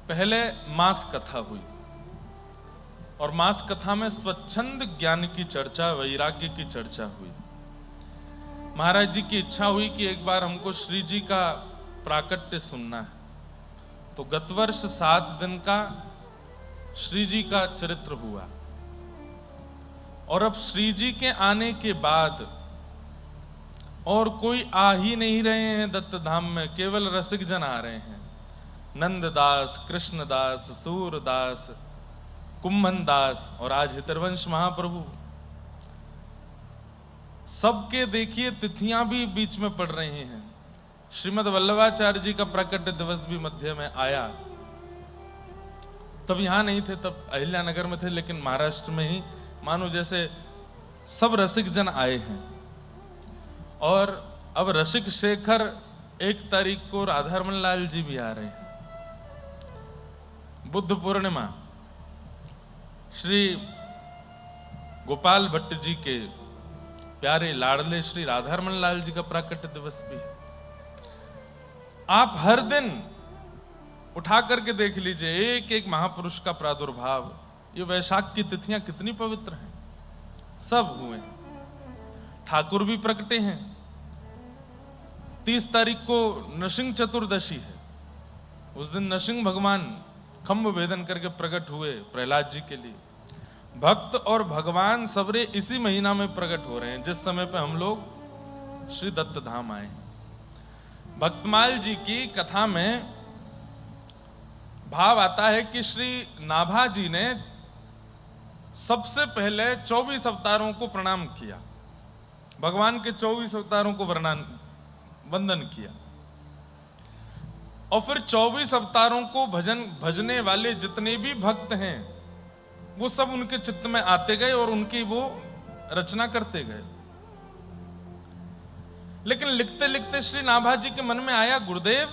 पहले मास कथा हुई और मास कथा में स्वच्छंद ज्ञान की चर्चा, वैराग्य की चर्चा हुई। महाराज जी की इच्छा हुई कि एक बार हमको श्री जी का प्राकट्य सुनना है, तो गत वर्ष 7 दिन का श्री जी का चरित्र हुआ और अब श्री जी के आने के बाद और कोई आ ही नहीं रहे हैं दत्त धाम में, केवल रसिक जन आ रहे हैं। नंददास, कृष्णदास, सूरदास, कुंभन दास और आज हितरवंश महाप्रभु। सबके देखिए तिथियां भी बीच में पड़ रही हैं। श्रीमद वल्लभाचार्य जी का प्रकट दिवस भी मध्य में आया। तब यहां नहीं थे, तब अहिल्यानगर में थे, लेकिन महाराष्ट्र में ही मानो जैसे सब रसिक जन आए हैं। और अब रसिक शेखर 1 तारीख को राधारमण लाल जी भी आ रहे हैं। बुद्ध पूर्णिमा श्री गोपाल भट्ट जी के प्यारे लाडले श्री राधारमण लाल जी का प्राकट्य दिवस भी है। आप हर दिन उठा करके देख लीजिए, एक एक महापुरुष का प्रादुर्भाव। ये वैशाख की तिथियां कितनी पवित्र हैं, सब हुए हैं। ठाकुर भी प्रकटे हैं। 30 तारीख को नृसिंह चतुर्दशी है। उस दिन नृसिंह भगवान खम्भ भेदन करके प्रकट हुए प्रहलाद जी के लिए। भक्त और भगवान सबरे इसी महीना में प्रकट हो रहे हैं, जिस समय पे हम लोग श्री दत्त धाम आए हैं। भक्तमाल जी की कथा में भाव आता है कि श्री नाभा जी ने सबसे पहले 24 अवतारों को प्रणाम किया, भगवान के 24 अवतारों को वंदन किया, और फिर 24 अवतारों को भजने वाले जितने भी भक्त हैं वो सब उनके चित्त में आते गए और उनकी वो रचना करते गए। लेकिन लिखते लिखते श्री नाभा जी के मन में आया, गुरुदेव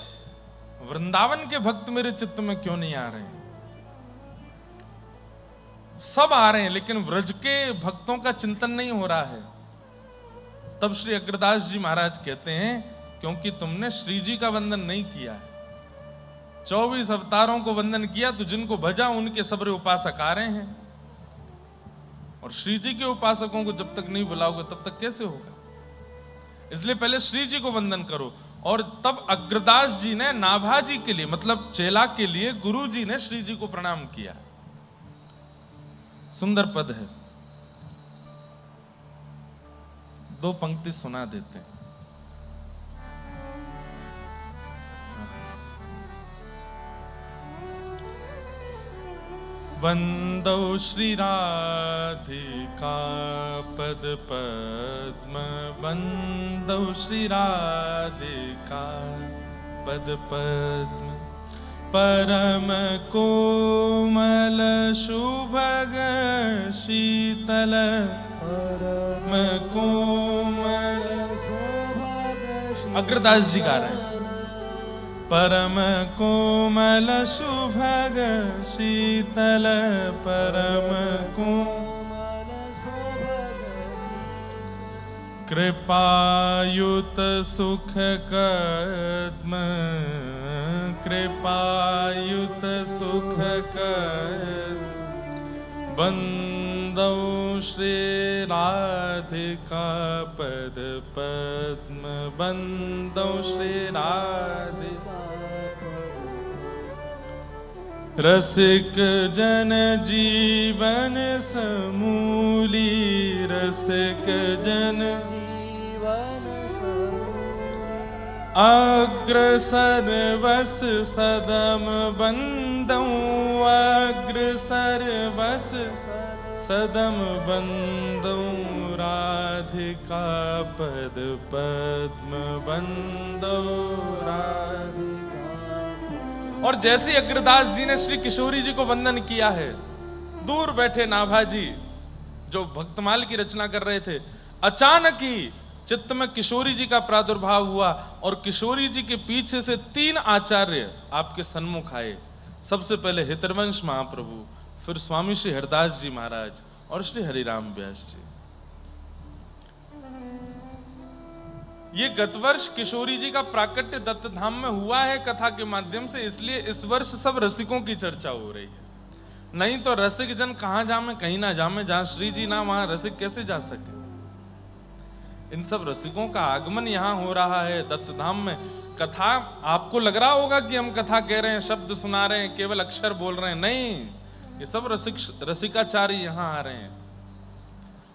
वृंदावन के भक्त मेरे चित्त में क्यों नहीं आ रहे हैं? सब आ रहे हैं लेकिन व्रज के भक्तों का चिंतन नहीं हो रहा है। तब श्री अग्रदास जी महाराज कहते हैं, क्योंकि तुमने श्री जी का वंदन नहीं किया है। 24 अवतारों को वंदन किया तो जिनको भजा उनके सबरे उपासक आ रहे हैं, और श्री जी के उपासकों को जब तक नहीं बुलाओगे तब तक कैसे होगा? इसलिए पहले श्री जी को वंदन करो। और तब अग्रदास जी ने नाभा जी के लिए, मतलब चेला के लिए, गुरु जी ने श्री जी को प्रणाम किया। सुंदर पद है, 2 पंक्ति सुना देते हैं। वंदौ श्री राधिका पद पद्म, वंदौ श्री राधिका पद पद्म, परम कोमल शुभग शीतल, परम कोमल शुभग। अग्रदास जी गा रहे हैं, परम कोमल शुभग शीतल, परम कोमल शुभग, कृपायुत सुख कद्म, कृपायुत सुख कद्म, वंदौ श्री राधिका पद पद्म, वंदौ श्री राधिका। रसिक जन जीवन समूली, रसिक जन जीवन समूली, अग्रसर वस सदम बंदौ, अग्रसर वस सदम बंदौ, राधिका पद पद्म बंदौ, राधिका। और जैसे अग्रदास जी ने श्री किशोरी जी को वंदन किया है, दूर बैठे नाभा जी जो भक्तमाल की रचना कर रहे थे, अचानक ही चित्त में किशोरी जी का प्रादुर्भाव हुआ और किशोरी जी के पीछे से 3 आचार्य आपके सन्मुख आए। सबसे पहले हितरवंश महाप्रभु, फिर स्वामी श्री हरदास जी महाराज और श्री हरिराम व्यास जी। ये गत वर्ष किशोरी जी का प्राकट्य दत्त धाम में हुआ है कथा के माध्यम से, इसलिए इस वर्ष सब रसिकों की चर्चा हो रही है। नहीं तो रसिक जन कहां जामे, कहीं ना जामे, जहां श्री जी ना वहां रसिक कैसे जा सके। इन सब रसिकों का आगमन यहां हो रहा है दत्त धाम में। कथा आपको लग रहा होगा कि हम कथा कह रहे हैं, शब्द सुना रहे हैं, केवल अक्षर बोल रहे हैं, नहीं, ये सब रसिकाचारी यहां आ रहे हैं।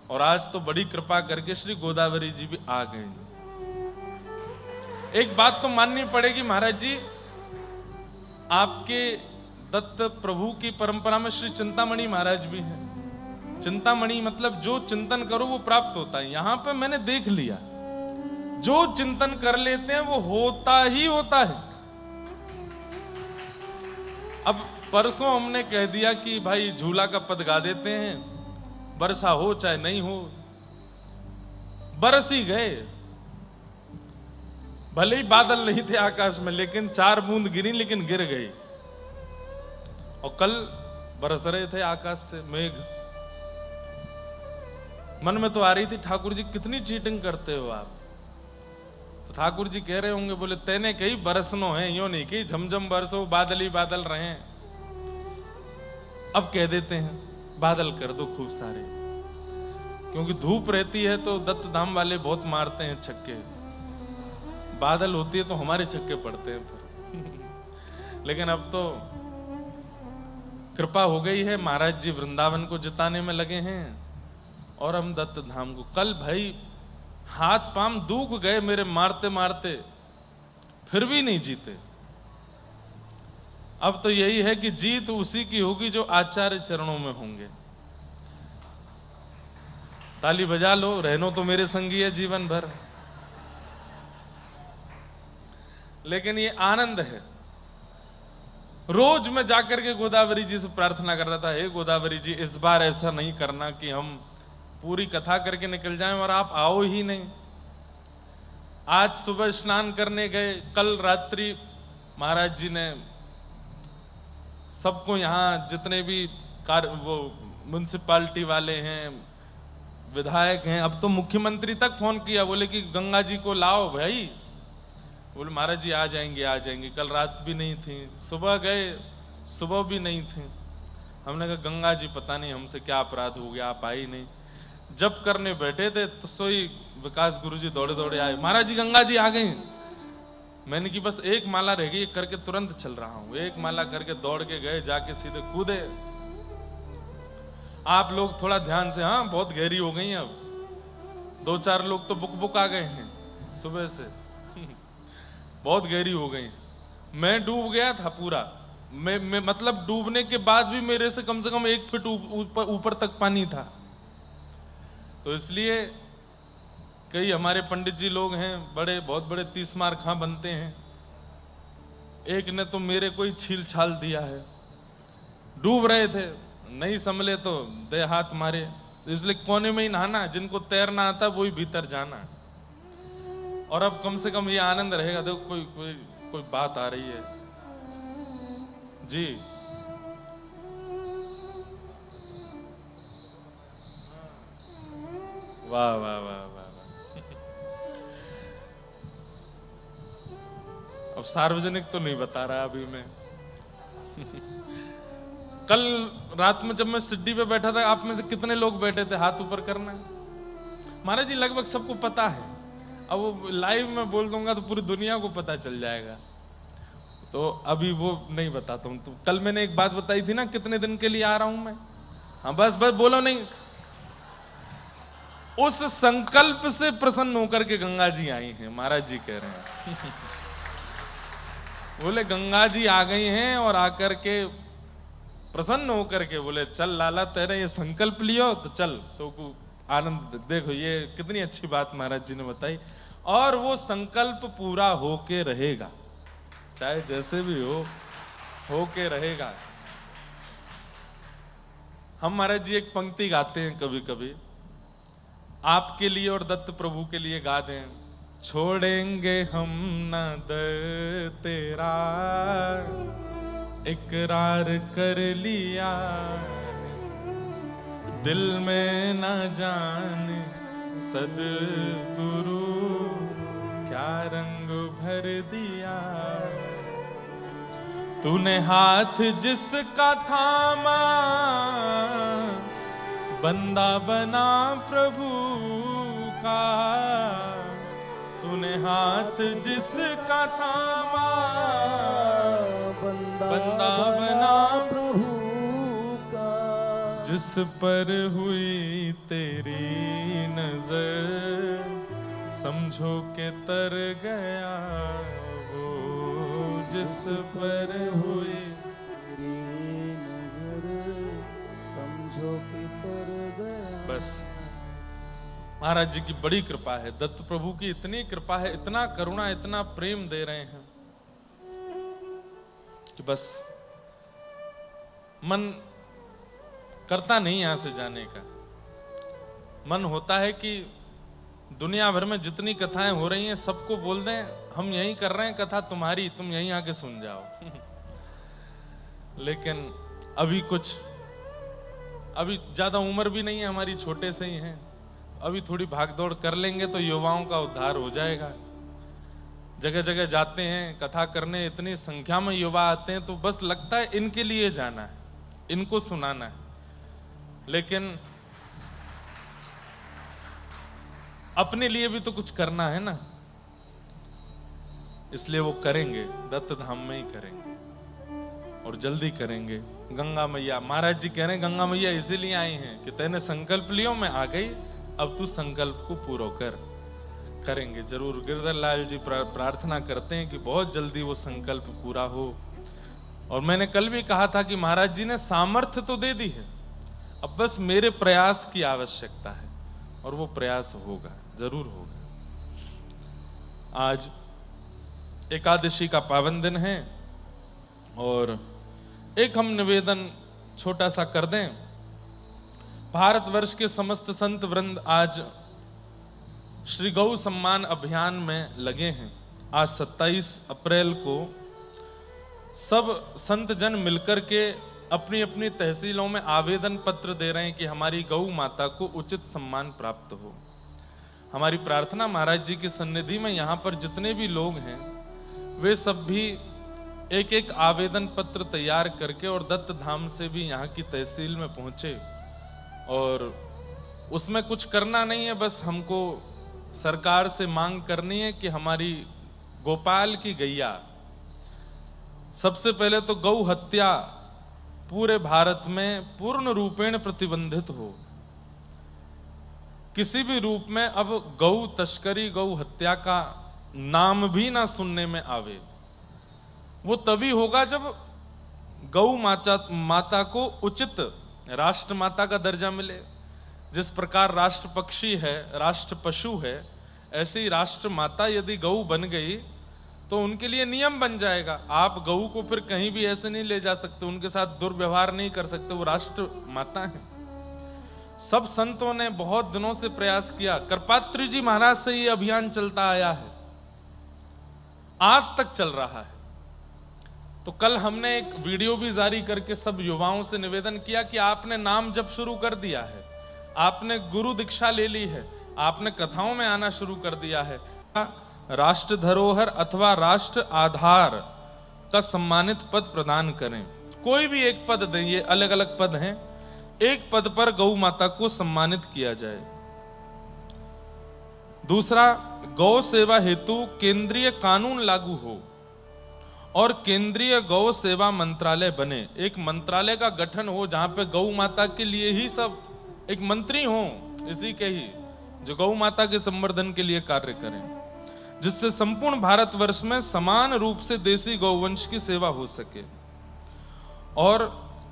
और आज तो बड़ी कृपा करके श्री गोदावरी जी भी आ गए। एक बात तो माननी पड़ेगी महाराज जी, आपके दत्त प्रभु की परंपरा में श्री चिंतामणि महाराज भी हैं। चिंतामणि मतलब जो चिंतन करो वो प्राप्त होता है। यहां पे मैंने देख लिया, जो चिंतन कर लेते हैं वो होता ही होता है। अब परसों हमने कह दिया कि भाई झूला का पद गा देते हैं, वर्षा हो चाहे नहीं हो, बरस ही गए। भले ही बादल नहीं थे आकाश में, लेकिन 4 बूंद गिरी, लेकिन गिर गई। और कल बरस रहे थे आकाश से मेघ। मन में तो आ रही थी, ठाकुर जी कितनी चीटिंग करते हो आप। तो ठाकुर जी कह रहे होंगे, बोले तेने कही बरसनो है, यो नहीं कि झमझम बरसो, बादल ही बादल रहे। अब कह देते हैं बादल कर दो खूब सारे, क्योंकि धूप रहती है तो दत्त धाम वाले बहुत मारते हैं छक्के, बादल होती है तो हमारे छक्के पड़ते हैं फिर। लेकिन अब तो कृपा हो गई है, महाराज जी वृंदावन को जिताने में लगे हैं और हम दत्त धाम को। कल भाई हाथ पांव दुख गए मेरे मारते मारते, फिर भी नहीं जीते। अब तो यही है कि जीत उसी की होगी जो आचार्य चरणों में होंगे। ताली बजा लो, रहनो तो मेरे संगी है जीवन भर। लेकिन ये आनंद है। रोज मैं जाकर के गोदावरी जी से प्रार्थना कर रहा था, हे गोदावरी जी इस बार ऐसा नहीं करना कि हम पूरी कथा करके निकल जाएं और आप आओ ही नहीं। आज सुबह स्नान करने गए, कल रात्रि महाराज जी ने सबको, यहाँ जितने भी वो म्युनिसिपालिटी वाले हैं, विधायक हैं, अब तो मुख्यमंत्री तक फोन किया, बोले कि गंगा जी को लाओ भाई। बोले महाराज जी आ जाएंगे आ जाएंगे। कल रात भी नहीं थी, सुबह गए, सुबह भी नहीं थी। हमने कहा गंगा जी पता नहीं हमसे क्या अपराध हो गया, आप आई नहीं। जब करने बैठे थे तो सोई विकास गुरु जी दौड़े दौड़े आए, महाराज जी गंगा जी आ गई। मैंने कि बस एक माला रह गई, करके तुरंत चल रहा हूं। एक माला करके दौड़ के गए, जाके सीधे कूदे। आप लोग थोड़ा ध्यान से, हाँ बहुत गहरी हो गई अब, 2-4 लोग तो बुक आ गए हैं सुबह से। बहुत गहरी हो गई। मैं डूब गया था पूरा। मैं मतलब डूबने के बाद भी मेरे से कम 1 फीट ऊपर तक पानी था। तो इसलिए कई हमारे पंडित जी लोग हैं, बड़े बहुत बड़े 30 मार खां बनते हैं। एक ने तो मेरे को ही छील छाल दिया है। डूब रहे थे, नहीं संभले तो दे हाथ मारे। इसलिए कोने में ही नहाना, जिनको तैरना आता वही भीतर जाना। और अब कम से कम ये आनंद रहेगा। देखो कोई बात आ रही है जी। वाह वाह वाह वाह वाह। अब सार्वजनिक तो नहीं बता रहा अभी मैं। कल रात में जब मैं सिड्डी पे बैठा था, आप में से कितने लोग बैठे थे? हाथ ऊपर करना। महाराज जी लगभग सबको पता है। अब वो लाइव में बोल दूंगा तो पूरी दुनिया को पता चल जाएगा, तो अभी वो नहीं बताता हूं। तो कल मैंने एक बात बताई थी ना, कितने दिन के लिए आ रहा हूं मैं। हाँ बस बोलो नहीं। उस संकल्प से प्रसन्न होकर के गंगा जी आई हैं, महाराज जी कह रहे हैं। बोले गंगा जी आ गई हैं और आकर के प्रसन्न होकर के बोले चल लाला तेरे ये संकल्प लियो तो चल। तो आनंद देखो, ये कितनी अच्छी बात महाराज जी ने बताई। और वो संकल्प पूरा होके रहेगा, चाहे जैसे भी होके रहेगा। हम महाराज जी एक पंक्ति गाते हैं कभी कभी, आपके लिए और दत्त प्रभु के लिए गा दें। छोड़ेंगे हम न दर तेरा, इकरार कर लिया, दिल में न जाने सदगुरु रंग भर दिया। तूने हाथ जिसका थामा बंदा बना प्रभु का। तूने हाथ जिसका थामा बंदा बना प्रभु का। जिस पर हुई तेरी नजर समझो के तर गया वो। जिस पर हुई तेरी नजर समझो कि तर गया। बस महाराज जी की बड़ी कृपा है, दत्त प्रभु की इतनी कृपा है, इतना करुणा, इतना प्रेम दे रहे हैं कि बस मन करता नहीं यहां से जाने का। मन होता है कि दुनिया भर में जितनी कथाएं हो रही हैं सबको बोल दें हम यही कर रहे हैं कथा तुम्हारी, तुम यहीं आके सुन जाओ। लेकिन अभी ज्यादा उम्र भी नहीं है हमारी, छोटे से ही हैं। अभी थोड़ी भागदौड़ कर लेंगे तो युवाओं का उद्धार हो जाएगा। जगह जगह जाते हैं कथा करने, इतनी संख्या में युवा आते हैं तो बस लगता है इनके लिए जाना है, इनको सुनाना है। लेकिन अपने लिए भी तो कुछ करना है ना, इसलिए वो करेंगे, दत्त धाम में ही करेंगे और जल्दी करेंगे। गंगा मैया, महाराज जी कह रहे हैं गंगा मैया इसीलिए आई हैं कि तेने संकल्प लियो, मैं आ गई, अब तू संकल्प को पूरा कर। करेंगे जरूर। गिरधर लाल जी प्रार्थना करते हैं कि बहुत जल्दी वो संकल्प पूरा हो। और मैंने कल भी कहा था कि महाराज जी ने सामर्थ्य तो दे दी है, अब बस मेरे प्रयास की आवश्यकता है और वो प्रयास होगा, जरूर होगा। आज एकादशी का पावन दिन है और एक हम निवेदन छोटा सा कर दें। भारतवर्ष के समस्त संत वृंद आज श्री गौ सम्मान अभियान में लगे हैं। आज 27 अप्रैल को सब संत जन मिलकर के अपनी अपनी तहसीलों में आवेदन पत्र दे रहे हैं कि हमारी गौ माता को उचित सम्मान प्राप्त हो। हमारी प्रार्थना महाराज जी की सन्निधि में यहाँ पर जितने भी लोग हैं वे सब भी एक एक आवेदन पत्र तैयार करके और दत्त धाम से भी यहाँ की तहसील में पहुंचे। और उसमें कुछ करना नहीं है, बस हमको सरकार से मांग करनी है कि हमारी गोपाल की गैया, सबसे पहले तो गौ हत्या पूरे भारत में पूर्ण रूपेण प्रतिबंधित हो। किसी भी रूप में अब गौ तस्करी, गौ हत्या का नाम भी ना सुनने में आवे। वो तभी होगा जब गौ माता को उचित राष्ट्र माता का दर्जा मिले। जिस प्रकार राष्ट्र पक्षी है, राष्ट्र पशु है, ऐसे ही राष्ट्र माता यदि गौ बन गई तो उनके लिए नियम बन जाएगा। आप गौ को फिर कहीं भी ऐसे नहीं ले जा सकते, उनके साथ दुर्व्यवहार नहीं कर सकते, वो राष्ट्र माता है। सब संतों ने बहुत दिनों से प्रयास किया, कृपात्री जी महाराज से ये अभियान चलता आया है, आज तक चल रहा है। तो कल हमने एक वीडियो भी जारी करके सब युवाओं से निवेदन किया कि आपने नाम जप शुरू कर दिया है, आपने गुरु दीक्षा ले ली है, आपने कथाओं में आना शुरू कर दिया है, राष्ट्र धरोहर अथवा राष्ट्र आधार का सम्मानित पद प्रदान करें। कोई भी एक पद दें, ये अलग अलग पद हैं, एक पद पर गौ माता को सम्मानित किया जाए। दूसरा, गौ सेवा हेतु केंद्रीय कानून लागू हो और केंद्रीय गौ सेवा मंत्रालय बने। एक मंत्रालय का गठन हो जहां पे गौ माता के लिए ही सब एक मंत्री हो, इसी के ही, जो गौ माता के संवर्धन के लिए कार्य करें, जिससे संपूर्ण भारतवर्ष में समान रूप से देसी गौवंश की सेवा हो सके। और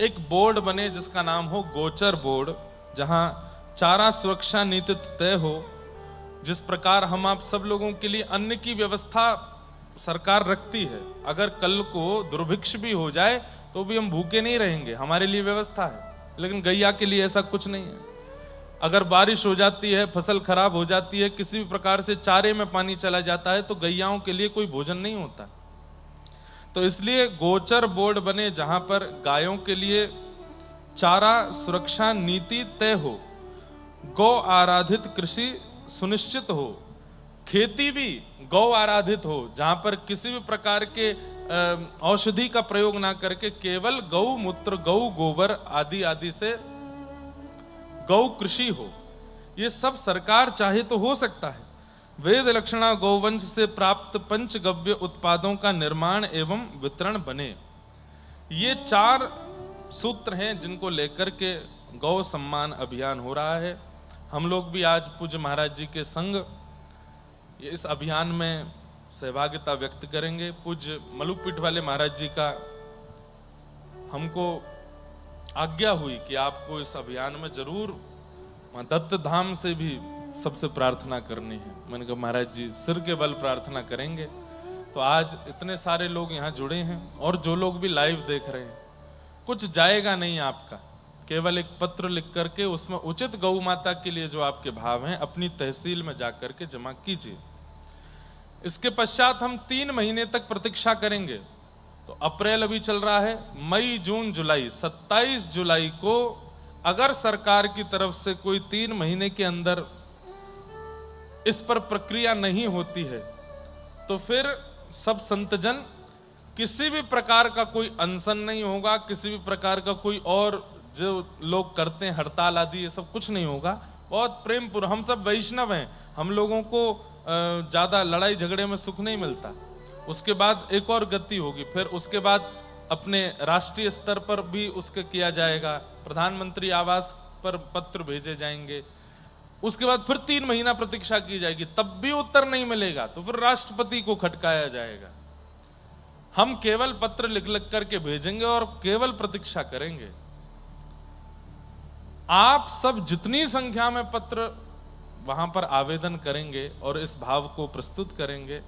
एक बोर्ड बने जिसका नाम हो गोचर बोर्ड, जहां चारा सुरक्षा नीति तय हो। जिस प्रकार हम आप सब लोगों के लिए अन्न की व्यवस्था सरकार रखती है, अगर कल को दुर्भिक्ष भी हो जाए तो भी हम भूखे नहीं रहेंगे, हमारे लिए व्यवस्था है। लेकिन गैया के लिए ऐसा कुछ नहीं है। अगर बारिश हो जाती है, फसल खराब हो जाती है, किसी भी प्रकार से चारे में पानी चला जाता है तो गैयाओं के लिए कोई भोजन नहीं होता। तो इसलिए गोचर बोर्ड बने जहां पर गायों के लिए चारा सुरक्षा नीति तय हो, गौ आराधित कृषि सुनिश्चित हो खेती भी गौ आराधित हो, जहां पर किसी भी प्रकार के औषधि का प्रयोग ना करके केवल गौ मूत्र, गौ गोबर आदि आदि से गौ कृषि हो, ये सब सरकार चाहे तो हो सकता है। वेद लक्षणा गौवंश से प्राप्त पंचगव्य उत्पादों का निर्माण एवं वितरण बने। ये 4 सूत्र हैं जिनको लेकर के गौ सम्मान अभियान हो रहा है। हम लोग भी आज पूज्य महाराज जी के संग इस अभियान में सहभागिता व्यक्त करेंगे। पूज्य मलुकपीठ वाले महाराज जी का हमको आज्ञा हुई कि आपको इस अभियान में जरूर दत्त धाम से भी सबसे प्रार्थना करनी है। मैंने कहा महाराज जी सिर के बल प्रार्थना करेंगे। तो आज इतने सारे लोग यहाँ जुड़े हैं और जो लोग भी लाइव देख रहे हैं, कुछ जाएगा नहीं आपका, केवल एक पत्र लिख करके उसमें उचित गौ माता के लिए जो आपके भाव हैं अपनी तहसील में जाकर के जमा कीजिए। इसके पश्चात हम 3 महीने तक प्रतीक्षा करेंगे। तो अप्रैल अभी चल रहा है, मई जून जुलाई, 27 जुलाई को अगर सरकार की तरफ से कोई 3 महीने के अंदर इस पर प्रक्रिया नहीं होती है तो फिर सब संतजन किसी भी प्रकार का कोई अनशन नहीं होगा, किसी भी प्रकार का कोई और जो लोग करते हैं हड़ताल आदि, ये सब कुछ नहीं होगा। बहुत प्रेम पूर्व, हम सब वैष्णव हैं, हम लोगों को ज्यादा लड़ाई झगड़े में सुख नहीं मिलता। उसके बाद एक और गति होगी, फिर उसके बाद अपने राष्ट्रीय स्तर पर भी उसके किया जाएगा, प्रधानमंत्री आवास पर पत्र भेजे जाएंगे, उसके बाद फिर 3 महीना प्रतीक्षा की जाएगी, तब भी उत्तर नहीं मिलेगा तो फिर राष्ट्रपति को खटकाया जाएगा। हम केवल पत्र लिख लिख करके भेजेंगे और केवल प्रतीक्षा करेंगे। आप सब जितनी संख्या में पत्र वहां पर आवेदन करेंगे और इस भाव को प्रस्तुत करेंगे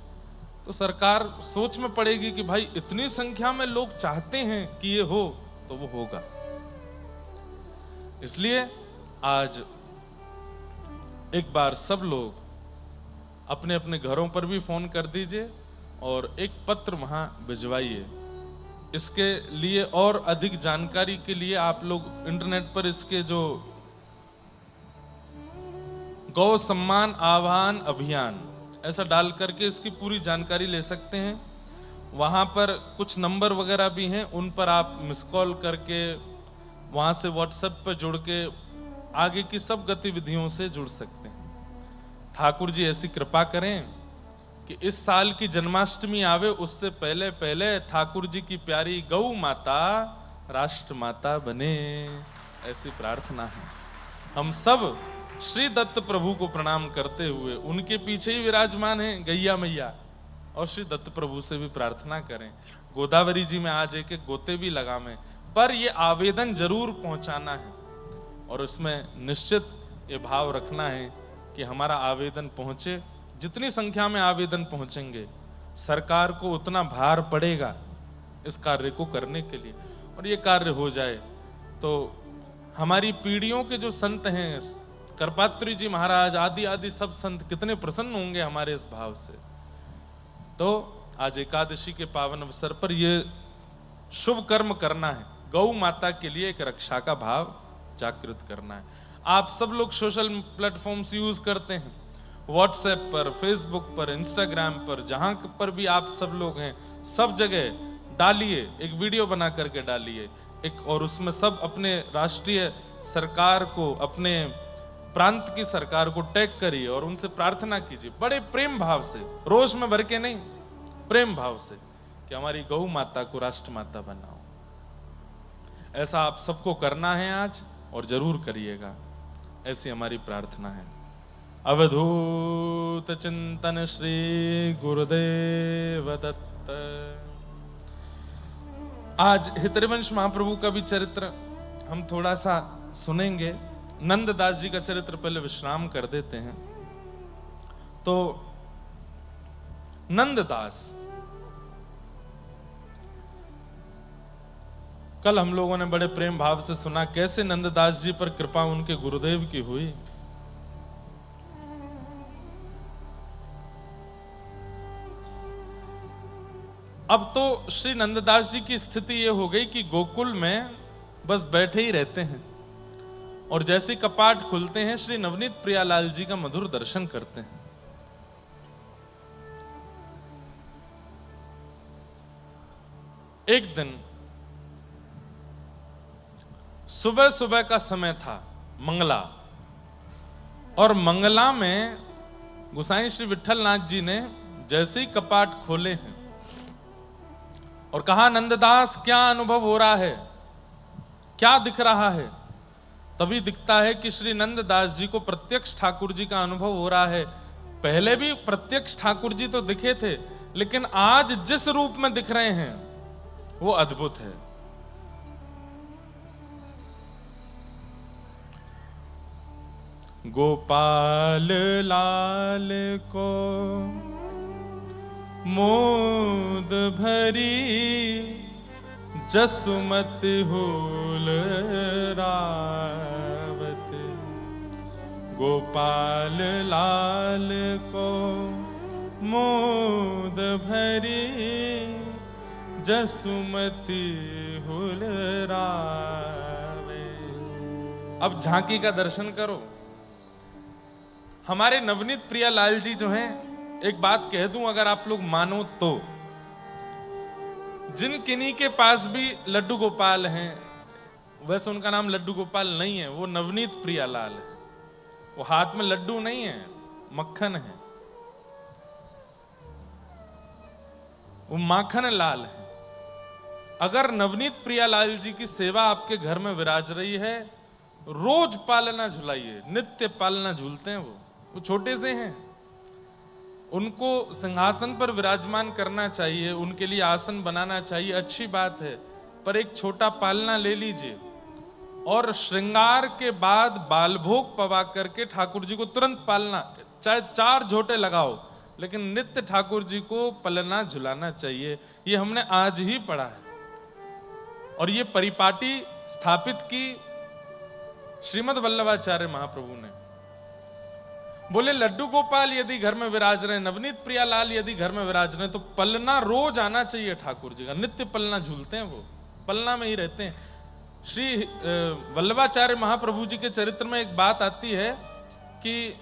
तो सरकार सोच में पड़ेगी कि भाई इतनी संख्या में लोग चाहते हैं कि ये हो तो वो होगा। इसलिए आज एक बार सब लोग अपने अपने घरों पर भी फोन कर दीजिए और एक पत्र वहां भिजवाइए। इसके लिए और अधिक जानकारी के लिए आप लोग इंटरनेट पर इसके जो गौ सम्मान आह्वान अभियान ऐसा डाल करके इसकी पूरी जानकारी ले सकते हैं। वहां पर कुछ नंबर वगैरह भी हैं, उन पर आप मिस कॉल करके वहां से व्हाट्सएप पर जुड़ के आगे की सब गतिविधियों से जुड़ सकते हैं। ठाकुर जी ऐसी कृपा करें कि इस साल की जन्माष्टमी आवे उससे पहले पहले ठाकुर जी की प्यारी गौ माता राष्ट्र माता बने, ऐसी प्रार्थना है। हम सब श्री दत्त प्रभु को प्रणाम करते हुए उनके पीछे ही विराजमान हैं गैया मैया, और श्री दत्त प्रभु से भी प्रार्थना करें गोदावरी जी में आज एक गोते भी लगावें, पर ये आवेदन जरूर पहुंचाना है और उसमें निश्चित ये भाव रखना है कि हमारा आवेदन पहुंचे। जितनी संख्या में आवेदन पहुंचेंगे सरकार को उतना भार पड़ेगा इस कार्य को करने के लिए, और ये कार्य हो जाए तो हमारी पीढ़ियों के जो संत हैं, करपात्री जी महाराज आदि आदि सब संत कितने प्रसन्न होंगे हमारे इस भाव से। तो आज एकादशी के पावन अवसर पर ये शुभ कर्म करना है, गौ माता के लिए एक रक्षा का भाव जागृत करना है। आप सब लोग सोशल प्लेटफॉर्म्स यूज करते हैं, व्हाट्सएप पर, फेसबुक पर, इंस्टाग्राम पर, जहां पर भी आप सब लोग हैं सब जगह डालिए, एक वीडियो बना करके डालिए एक, और उसमें सब अपने राष्ट्रीय सरकार को, अपने प्रांत की सरकार को टैग करिए और उनसे प्रार्थना कीजिए बड़े प्रेम भाव से, रोष में भर के नहीं, प्रेम भाव से कि हमारी गौ माता को राष्ट्र माता बनाओ। ऐसा आप सबको करना है आज और जरूर करिएगा, ऐसी हमारी प्रार्थना है। अवधूत चिंतन श्री गुरुदेव दत्त। आज हितरिवंश महाप्रभु का भी चरित्र हम थोड़ा सा सुनेंगे। नंददास जी का चरित्र पहले विश्राम कर देते हैं। तो नंददास, कल हम लोगों ने बड़े प्रेम भाव से सुना कैसे नंददास जी पर कृपा उनके गुरुदेव की हुई। अब तो श्री नंददास जी की स्थिति यह हो गई कि गोकुल में बस बैठे ही रहते हैं और जैसे कपाट खुलते हैं श्री नवनीत प्रियालाल जी का मधुर दर्शन करते हैं। एक दिन सुबह सुबह का समय था, मंगला, और मंगला में गोसाई श्री विट्ठल नाथ जी ने जैसे ही कपाट खोले हैं और कहा, नंददास क्या अनुभव हो रहा है, क्या दिख रहा है? तभी दिखता है कि श्री नंददास जी को प्रत्यक्ष ठाकुर जी का अनुभव हो रहा है। पहले भी प्रत्यक्ष ठाकुर जी तो दिखे थे, लेकिन आज जिस रूप में दिख रहे हैं वो अद्भुत है। गोपाल लाल को मोद भरी जसुमति हुल रावत। गोपाल लाल को मोद भरी जसुमति हुल रावे। अब झांकी का दर्शन करो। हमारे नवनीत प्रियालाल जी जो हैं, एक बात कह दूं अगर आप लोग मानो तो, जिन किन्हीं के पास भी लड्डू गोपाल हैं, वैसे उनका नाम लड्डू गोपाल नहीं है, वो नवनीत प्रियालाल है। वो हाथ में लड्डू नहीं है, मक्खन है, वो माखन लाल है। अगर नवनीत प्रियालाल जी की सेवा आपके घर में विराज रही है, रोज पालना झुलाइए, नित्य पालना झूलते हैं वो छोटे से हैं, उनको सिंहासन पर विराजमान करना चाहिए, उनके लिए आसन बनाना चाहिए, अच्छी बात है, पर एक छोटा पालना ले लीजिए और श्रृंगार के बाद बालभोग पवा करके ठाकुर जी को तुरंत पालना, चाहे 4 झोटे लगाओ, लेकिन नित्य ठाकुर जी को पलना झुलाना चाहिए। ये हमने आज ही पढ़ा है और ये परिपाटी स्थापित की श्रीमद् वल्लभाचार्य महाप्रभु ने। बोले लड्डू गोपाल यदि घर में विराज रहे, नवनीत प्रियालाल यदि घर में विराज रहे, तो पलना रोज आना चाहिए ठाकुर जी का। नित्य पलना झूलते हैं, वो पलना में ही रहते हैं। श्री वल्लभाचार्य महाप्रभु जी के चरित्र में एक बात आती है कि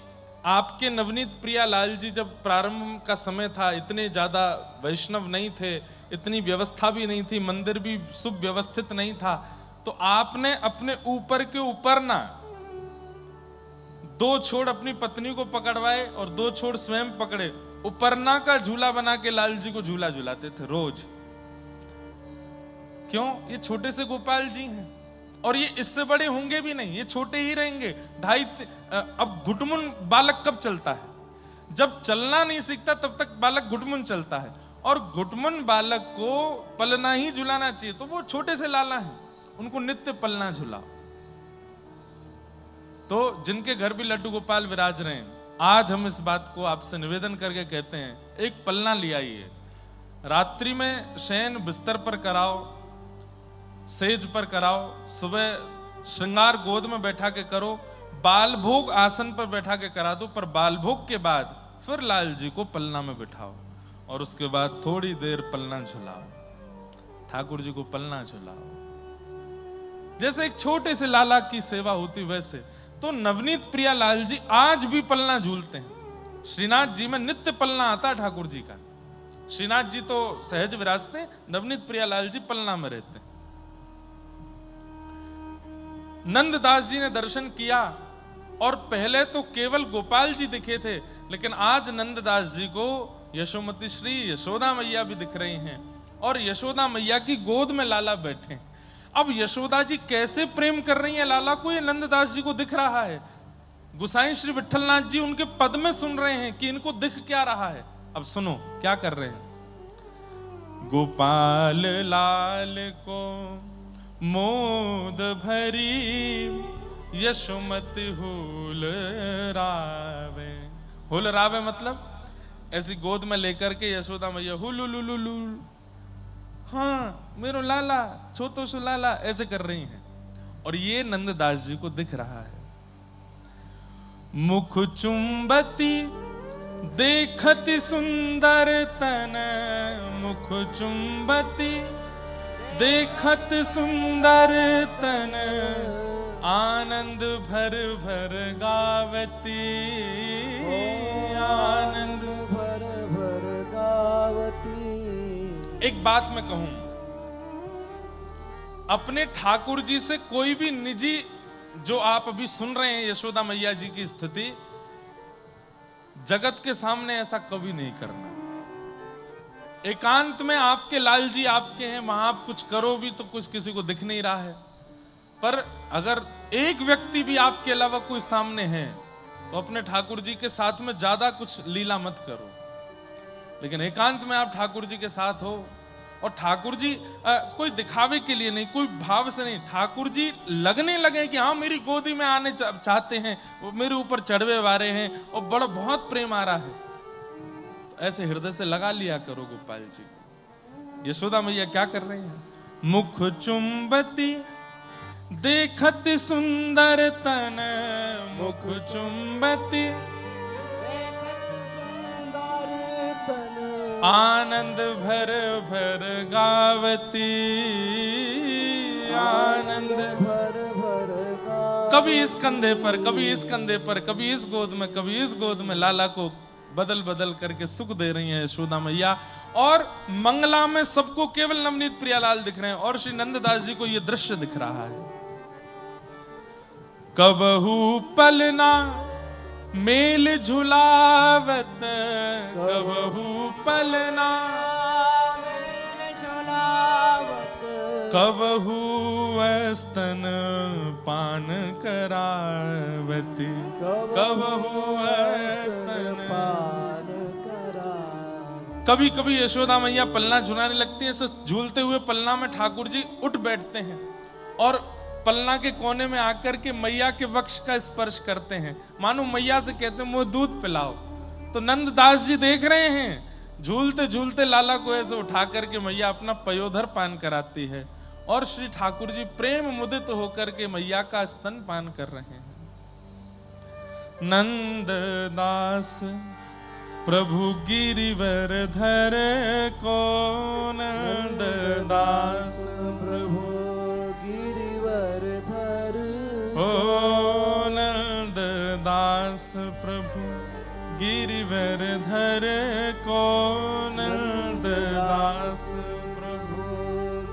आपके नवनीत प्रियालाल जी जब प्रारंभ का समय था, इतने ज्यादा वैष्णव नहीं थे, इतनी व्यवस्था भी नहीं थी, मंदिर भी सुव्यवस्थित नहीं था, तो आपने अपने ऊपर के ऊपर ना 2 छोड़ अपनी पत्नी को पकड़वाए और 2 छोड़ स्वयं पकड़े, उपरना का झूला बना के लाल जी को झूला झूलाते थे रोज। क्यों? ये छोटे से गोपाल जी हैं और ये इससे बड़े होंगे भी नहीं, ये छोटे ही रहेंगे। अब घुटमुन बालक कब चलता है? जब चलना नहीं सीखता तब तक बालक घुटमुन चलता है, और घुटमुन बालक को पलना ही झुलाना चाहिए। तो वो छोटे से लाला हैं, उनको नित्य पलना झुलाओ। तो जिनके घर भी लड्डू गोपाल विराज रहे हैं, आज हम इस बात को आपसे निवेदन करके कहते हैं, एक पलना ले आइए, रात्रि में शयन बिस्तर पर कराओ, सेज पर कराओ, सुबह श्रृंगार गोद में बैठा के करो, बालभोग आसन पर बैठा के करा दो, पर बालभोग के बाद फिर लाल जी को पलना में बिठाओ और उसके बाद थोड़ी देर पलना झुलाओ, ठाकुर जी को पलना झुलाओ। जैसे एक छोटे से लाला की सेवा होती वैसे तो नवनीत प्रियालाल जी आज भी पलना झूलते हैं। श्रीनाथ जी में नित्य पलना आता है ठाकुर जी का। श्रीनाथ जी तो सहज विराजते हैं, नवनीत प्रियालाल जी पलना में रहते हैं। नंददास जी ने दर्शन किया और पहले तो केवल गोपाल जी दिखे थे, लेकिन आज नंददास जी को यशोमती श्री यशोदा मैया भी दिख रही हैं और यशोदा मैया की गोद में लाला बैठे। अब यशोदा जी कैसे प्रेम कर रही हैं लाला को, ये नंददास जी को दिख रहा है। गोसाई श्री विट्ठलनाथ जी उनके पद में सुन रहे हैं कि इनको दिख क्या रहा है। अब सुनो क्या कर रहे हैं। गोपाल लाल को मोद भरी यशोमति हुल रावे। हुल रावे मतलब ऐसी गोद में लेकर के यशोदा मैया हुल, हाँ मेरो लाला, छोटो सो लाला, ऐसे कर रही हैं और ये नंददास जी को दिख रहा है। मुख चुंबती देखति सुंदर तन, मुख चुंबती देखत सुंदर तन, आनंद भर भर गावती, आनंद भर भर गावती। एक बात मैं कहूं, अपने ठाकुर जी से कोई भी निजी, जो आप अभी सुन रहे हैं यशोदा मैया जी की स्थिति, जगत के सामने ऐसा कभी नहीं करना। एकांत में आपके लाल जी आपके हैं, वहां आप कुछ करो भी तो कुछ किसी को दिख नहीं रहा है, पर अगर एक व्यक्ति भी आपके अलावा कोई सामने है तो अपने ठाकुर जी के साथ में ज्यादा कुछ लीला मत करो। लेकिन एकांत में आप ठाकुर जी के साथ हो, और ठाकुर जी कोई दिखावे के लिए नहीं, कोई भाव से नहीं, ठाकुर जी लगने लगे कि हाँ मेरी गोदी में आने चाहते हैं, वो मेरे ऊपर चढ़वे वारे हैं और बड़ा बहुत प्रेम आ रहा है, तो ऐसे हृदय से लगा लिया करो गोपाल जी को। यशोदा मैया क्या कर रहे हैं? मुख चुंबती देखत सुंदर तन, मुख चुंबती आनंद भर भर गावती, आनंद भर भर कभी इस कंधे पर, कभी इस कंधे पर, कभी इस गोद में, कभी इस गोद में लाला को बदल बदल करके सुख दे रही हैं यशोदा मैया। और मंगला में सबको केवल नवनीत प्रियालाल दिख रहे हैं, और श्री नंददास जी को यह दृश्य दिख रहा है। कबहू पलना मेल झुलावत, कबहू पलना मेल झुलावत, कबहू स्तन पान करावती, कबहू स्तन पान करावत। कभी कभी यशोदा मैया पलना झुलाने लगती है, ऐसे झूलते हुए पलना में ठाकुर जी उठ बैठते हैं और पलना के कोने में आकर के मैया के वक्ष का स्पर्श करते हैं, मानो मैया से कहते हैं मुझे दूध पिलाओ। तो नंददास जी देख रहे हैं, झूलते झूलते लाला को ऐसे उठा करके मैया अपना पयोधर पान कराती है, और श्री ठाकुर जी प्रेम मुदित होकर के मैया का स्तन पान कर रहे हैं। नंददास प्रभु गिरिवर धर को, नंददास प्रभु गिरिवर धर, ओ नंददास प्रभु गिरिवर धर को, नंददास प्रभु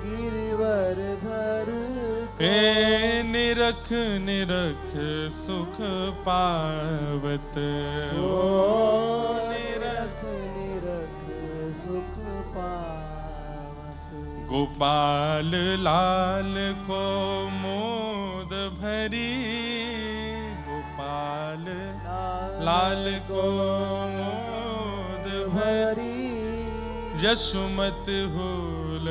गिरिवर धर ए निरख निरख सुख पावत, ओ निरख निरख सुख पावत। गोपाल लाल को मोद भरी, गोपाल लाल को मोद भरी, यशुमत हुल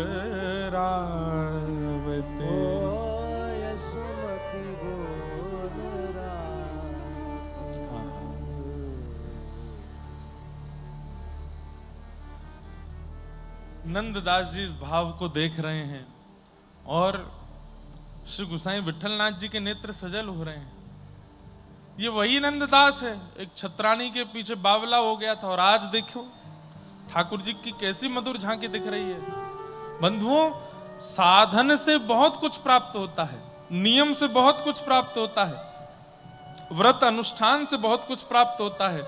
रावत, यशुमति गोद रावत। नंददास जी इस भाव को देख रहे हैं, और श्री गोसाईं विठलनाथ जी के नेत्र सजल हो रहे हैं। ये वही नंददास है, एक छत्रानी के पीछे बावला हो गया था, और आज देखो ठाकुर जी की कैसी मधुर झांकी दिख रही है। बंधुओं, साधन से बहुत कुछ प्राप्त होता है, नियम से बहुत कुछ प्राप्त होता है, व्रत अनुष्ठान से बहुत कुछ प्राप्त होता है,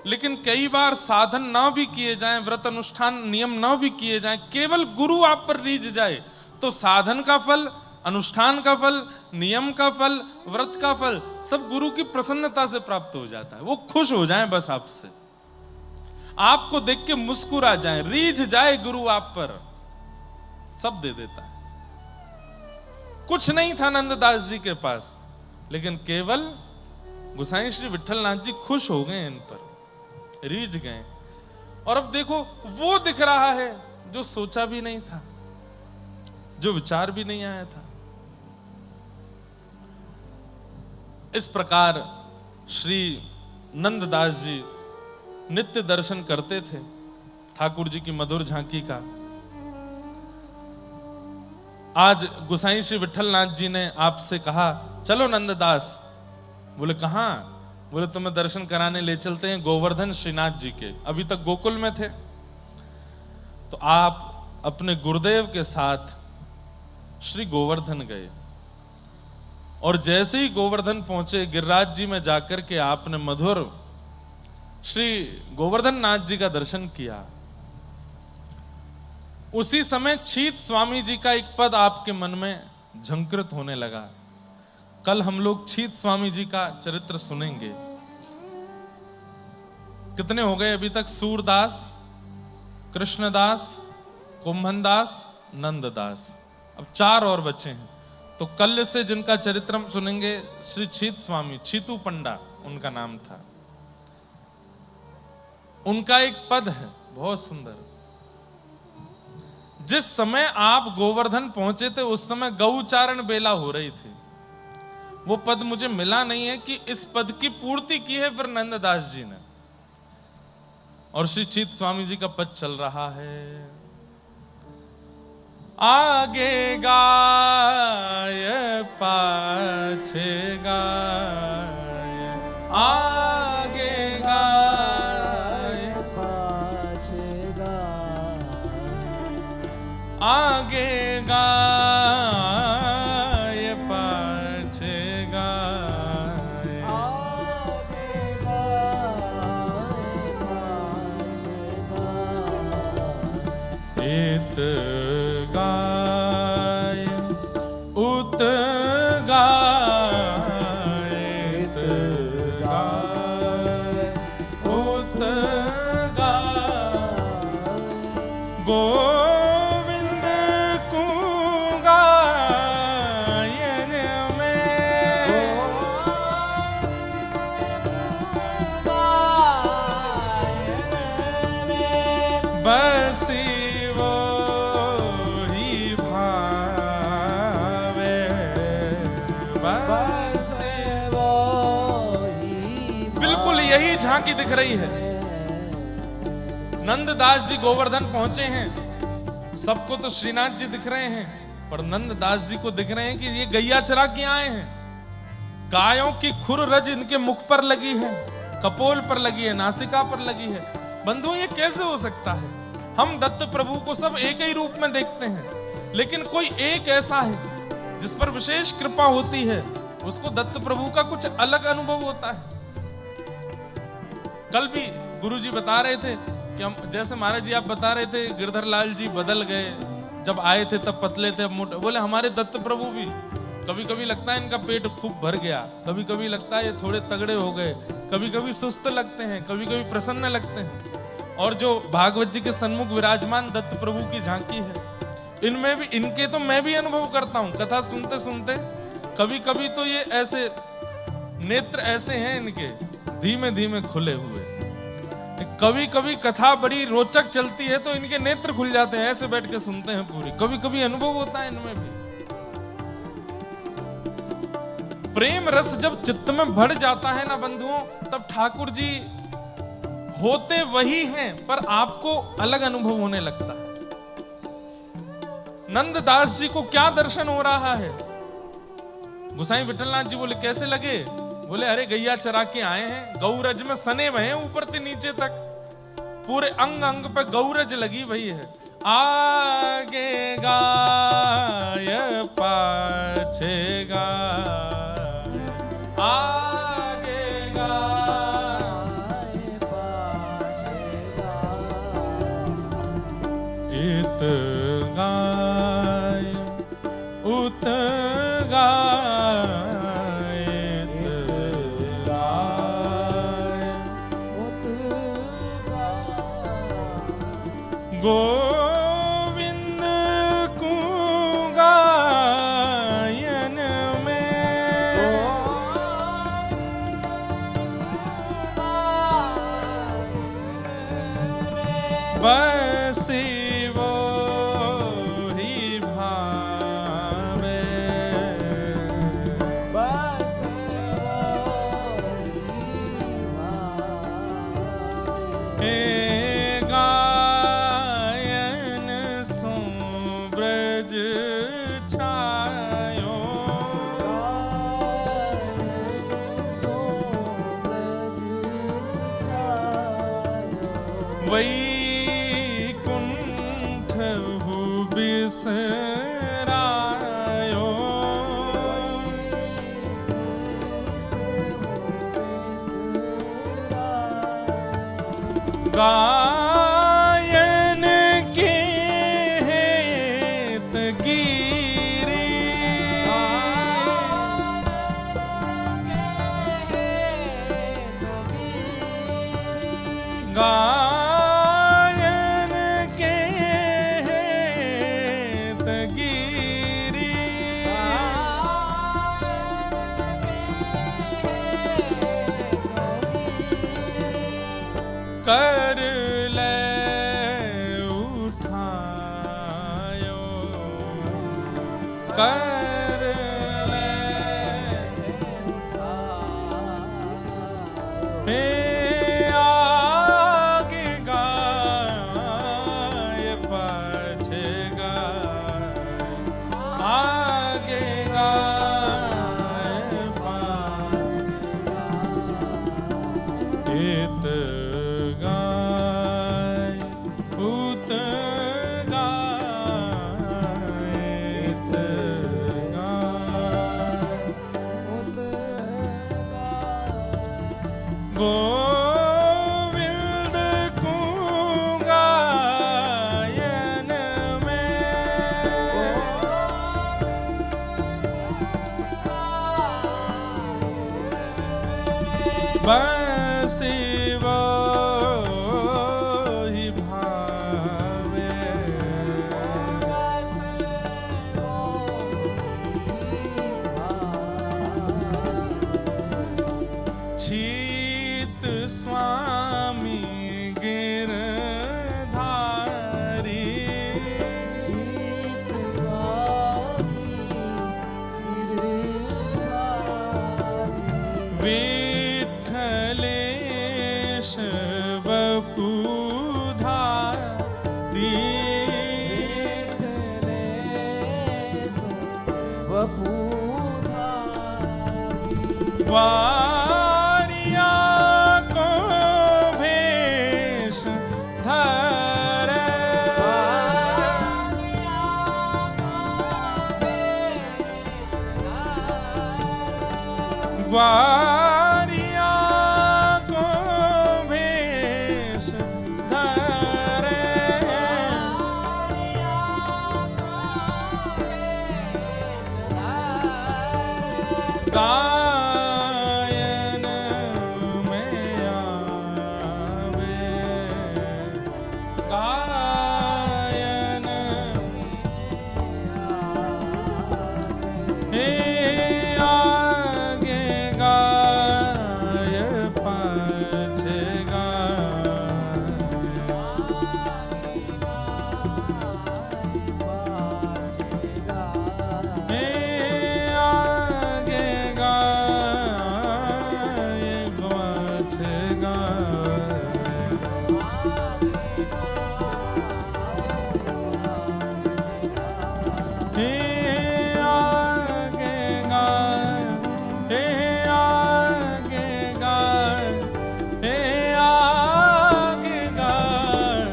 लेकिन कई बार साधन ना भी किए जाएं, व्रत अनुष्ठान नियम ना भी किए जाएं, केवल गुरु आप पर रीझ जाए तो साधन का फल, अनुष्ठान का फल, नियम का फल, व्रत का फल सब गुरु की प्रसन्नता से प्राप्त हो जाता है। वो खुश हो जाएं बस आपसे, आपको देख के मुस्कुरा जाएं, रीझ जाए गुरु आप पर, सब दे देता है। कुछ नहीं था नंददास जी के पास, लेकिन केवल गोसाई श्री विठलनाथ जी खुश हो गए, इन पर रीझ गए। और अब देखो वो दिख रहा है जो सोचा भी नहीं था, जो विचार भी नहीं आया था। इस प्रकार श्री नंददास जी नित्य दर्शन करते थे ठाकुर जी की मधुर झांकी का। आज गोसाई श्री विठलनाथ जी ने आपसे कहा चलो नंददास। बोले कहां? बोले तुम्हें दर्शन कराने ले चलते हैं गोवर्धन श्रीनाथ जी के। अभी तक गोकुल में थे, तो आप अपने गुरुदेव के साथ श्री गोवर्धन गए, और जैसे ही गोवर्धन पहुंचे गिरिराज जी में जाकर के आपने मधुर श्री गोवर्धन नाथ जी का दर्शन किया। उसी समय छीत स्वामी जी का एक पद आपके मन में झंकृत होने लगा। कल हम लोग छीत स्वामी जी का चरित्र सुनेंगे। कितने हो गए अभी तक? सूरदास, कृष्णदास, कुंभनदास, नंददास, अब 4 और बचे हैं। तो कल से जिनका चरित्र हम सुनेंगे, श्री छीत स्वामी, छीतू पंडा उनका नाम था। उनका एक पद है बहुत सुंदर। जिस समय आप गोवर्धन पहुंचे थे उस समय गौचारण बेला हो रही थी। वो पद मुझे मिला नहीं है कि इस पद की पूर्ति की है फिर नंददास जी ने। और श्री छीत स्वामी जी का पद चल रहा है। आगे गाय पाछे गाय, आगे गाय पाछे गाय, आगे गाय पाछे गाय, आगे गाय पाछे गाय। इत गाय उत गाय, इत गाय उत गाय, गोविंद को गायन में बसी वो ही भावे, बसी वो ही बिल्कुल यही झांकी दिख रही है। नंददास जी गोवर्धन पहुंचे हैं, सबको तो श्रीनाथ जी दिख रहे हैं, पर नंददास जी को दिख रहे हैं कि ये गैया चरा के आए हैं। गायों की खुर रज इनके मुख पर लगी है, कपोल पर लगी है, नासिका पर लगी है। बंधुओं, ये कैसे हो सकता है? हम दत्त प्रभु को सब एक ही रूप में देखते हैं, लेकिन कोई एक ऐसा है जिस पर विशेष कृपा होती है, उसको दत्त प्रभु का कुछ अलग अनुभव होता है। कल भी गुरुजी बता रहे थे कि हम, जैसे महाराज जी आप बता रहे थे गिरधर लाल जी बदल गए, जब आए थे तब पतले थे अब मोटे। बोले हमारे दत्त प्रभु भी कभी कभी लगता है इनका पेट खूब भर गया, कभी कभी लगता है ये थोड़े तगड़े हो गए, कभी कभी सुस्त लगते हैं, कभी कभी प्रसन्न लगते हैं। और जो भागवत जी के सन्मुख विराजमान दत्त प्रभु की झांकी है, इनमें भी, इनके तो मैं भी अनुभव करता हूं कथा सुनते सुनते। कभी कभी तो ये ऐसे नेत्र ऐसे हैं इनके धीमे धीमे खुले हुए, कभी कभी कथा बड़ी रोचक चलती है तो इनके नेत्र खुल जाते हैं, ऐसे बैठ के सुनते हैं पूरी। कभी कभी अनुभव होता है इनमें भी। प्रेम रस जब चित्त में भर जाता है ना बंधुओं, तब ठाकुर जी होते वही हैं पर आपको अलग अनुभव होने लगता है। नंददास जी को क्या दर्शन हो रहा है? गोसाई विठलनाथ जी बोले कैसे लगे? बोले अरे गैया चरा के आए हैं, गौरज में सने हुए हैं ऊपर से नीचे तक, पूरे अंग अंग पे गौरज लगी हुई है। आगे गाय पाछे गाय, आगे गाय पाछे गाय। इत गाय उत गाय, इत गाय उत गाय। गोविंद को गायन में बसी वो ही भावे, बस वो ही भावे। हे गायन सो ब्रज छायो, सो ब्रज छायो। वैकुंठ बिसरायो, गायन के हेत गिरी, कर ले हे आगे गाय पाछे गाय आगे गाय पाछे इत गाय उत गोविंद को गायन में बसी वो ही भावे छीत स्वामी गिरधारी विठलेश वपुधारी वारिया को भेष धरे वारिया को भेष धरे गायन में आवे गायन हे आगे गाय पाछे गाय हे आगे गाय पाछे गाय हे आगे गाय हे आगे गाय हे आगे गाय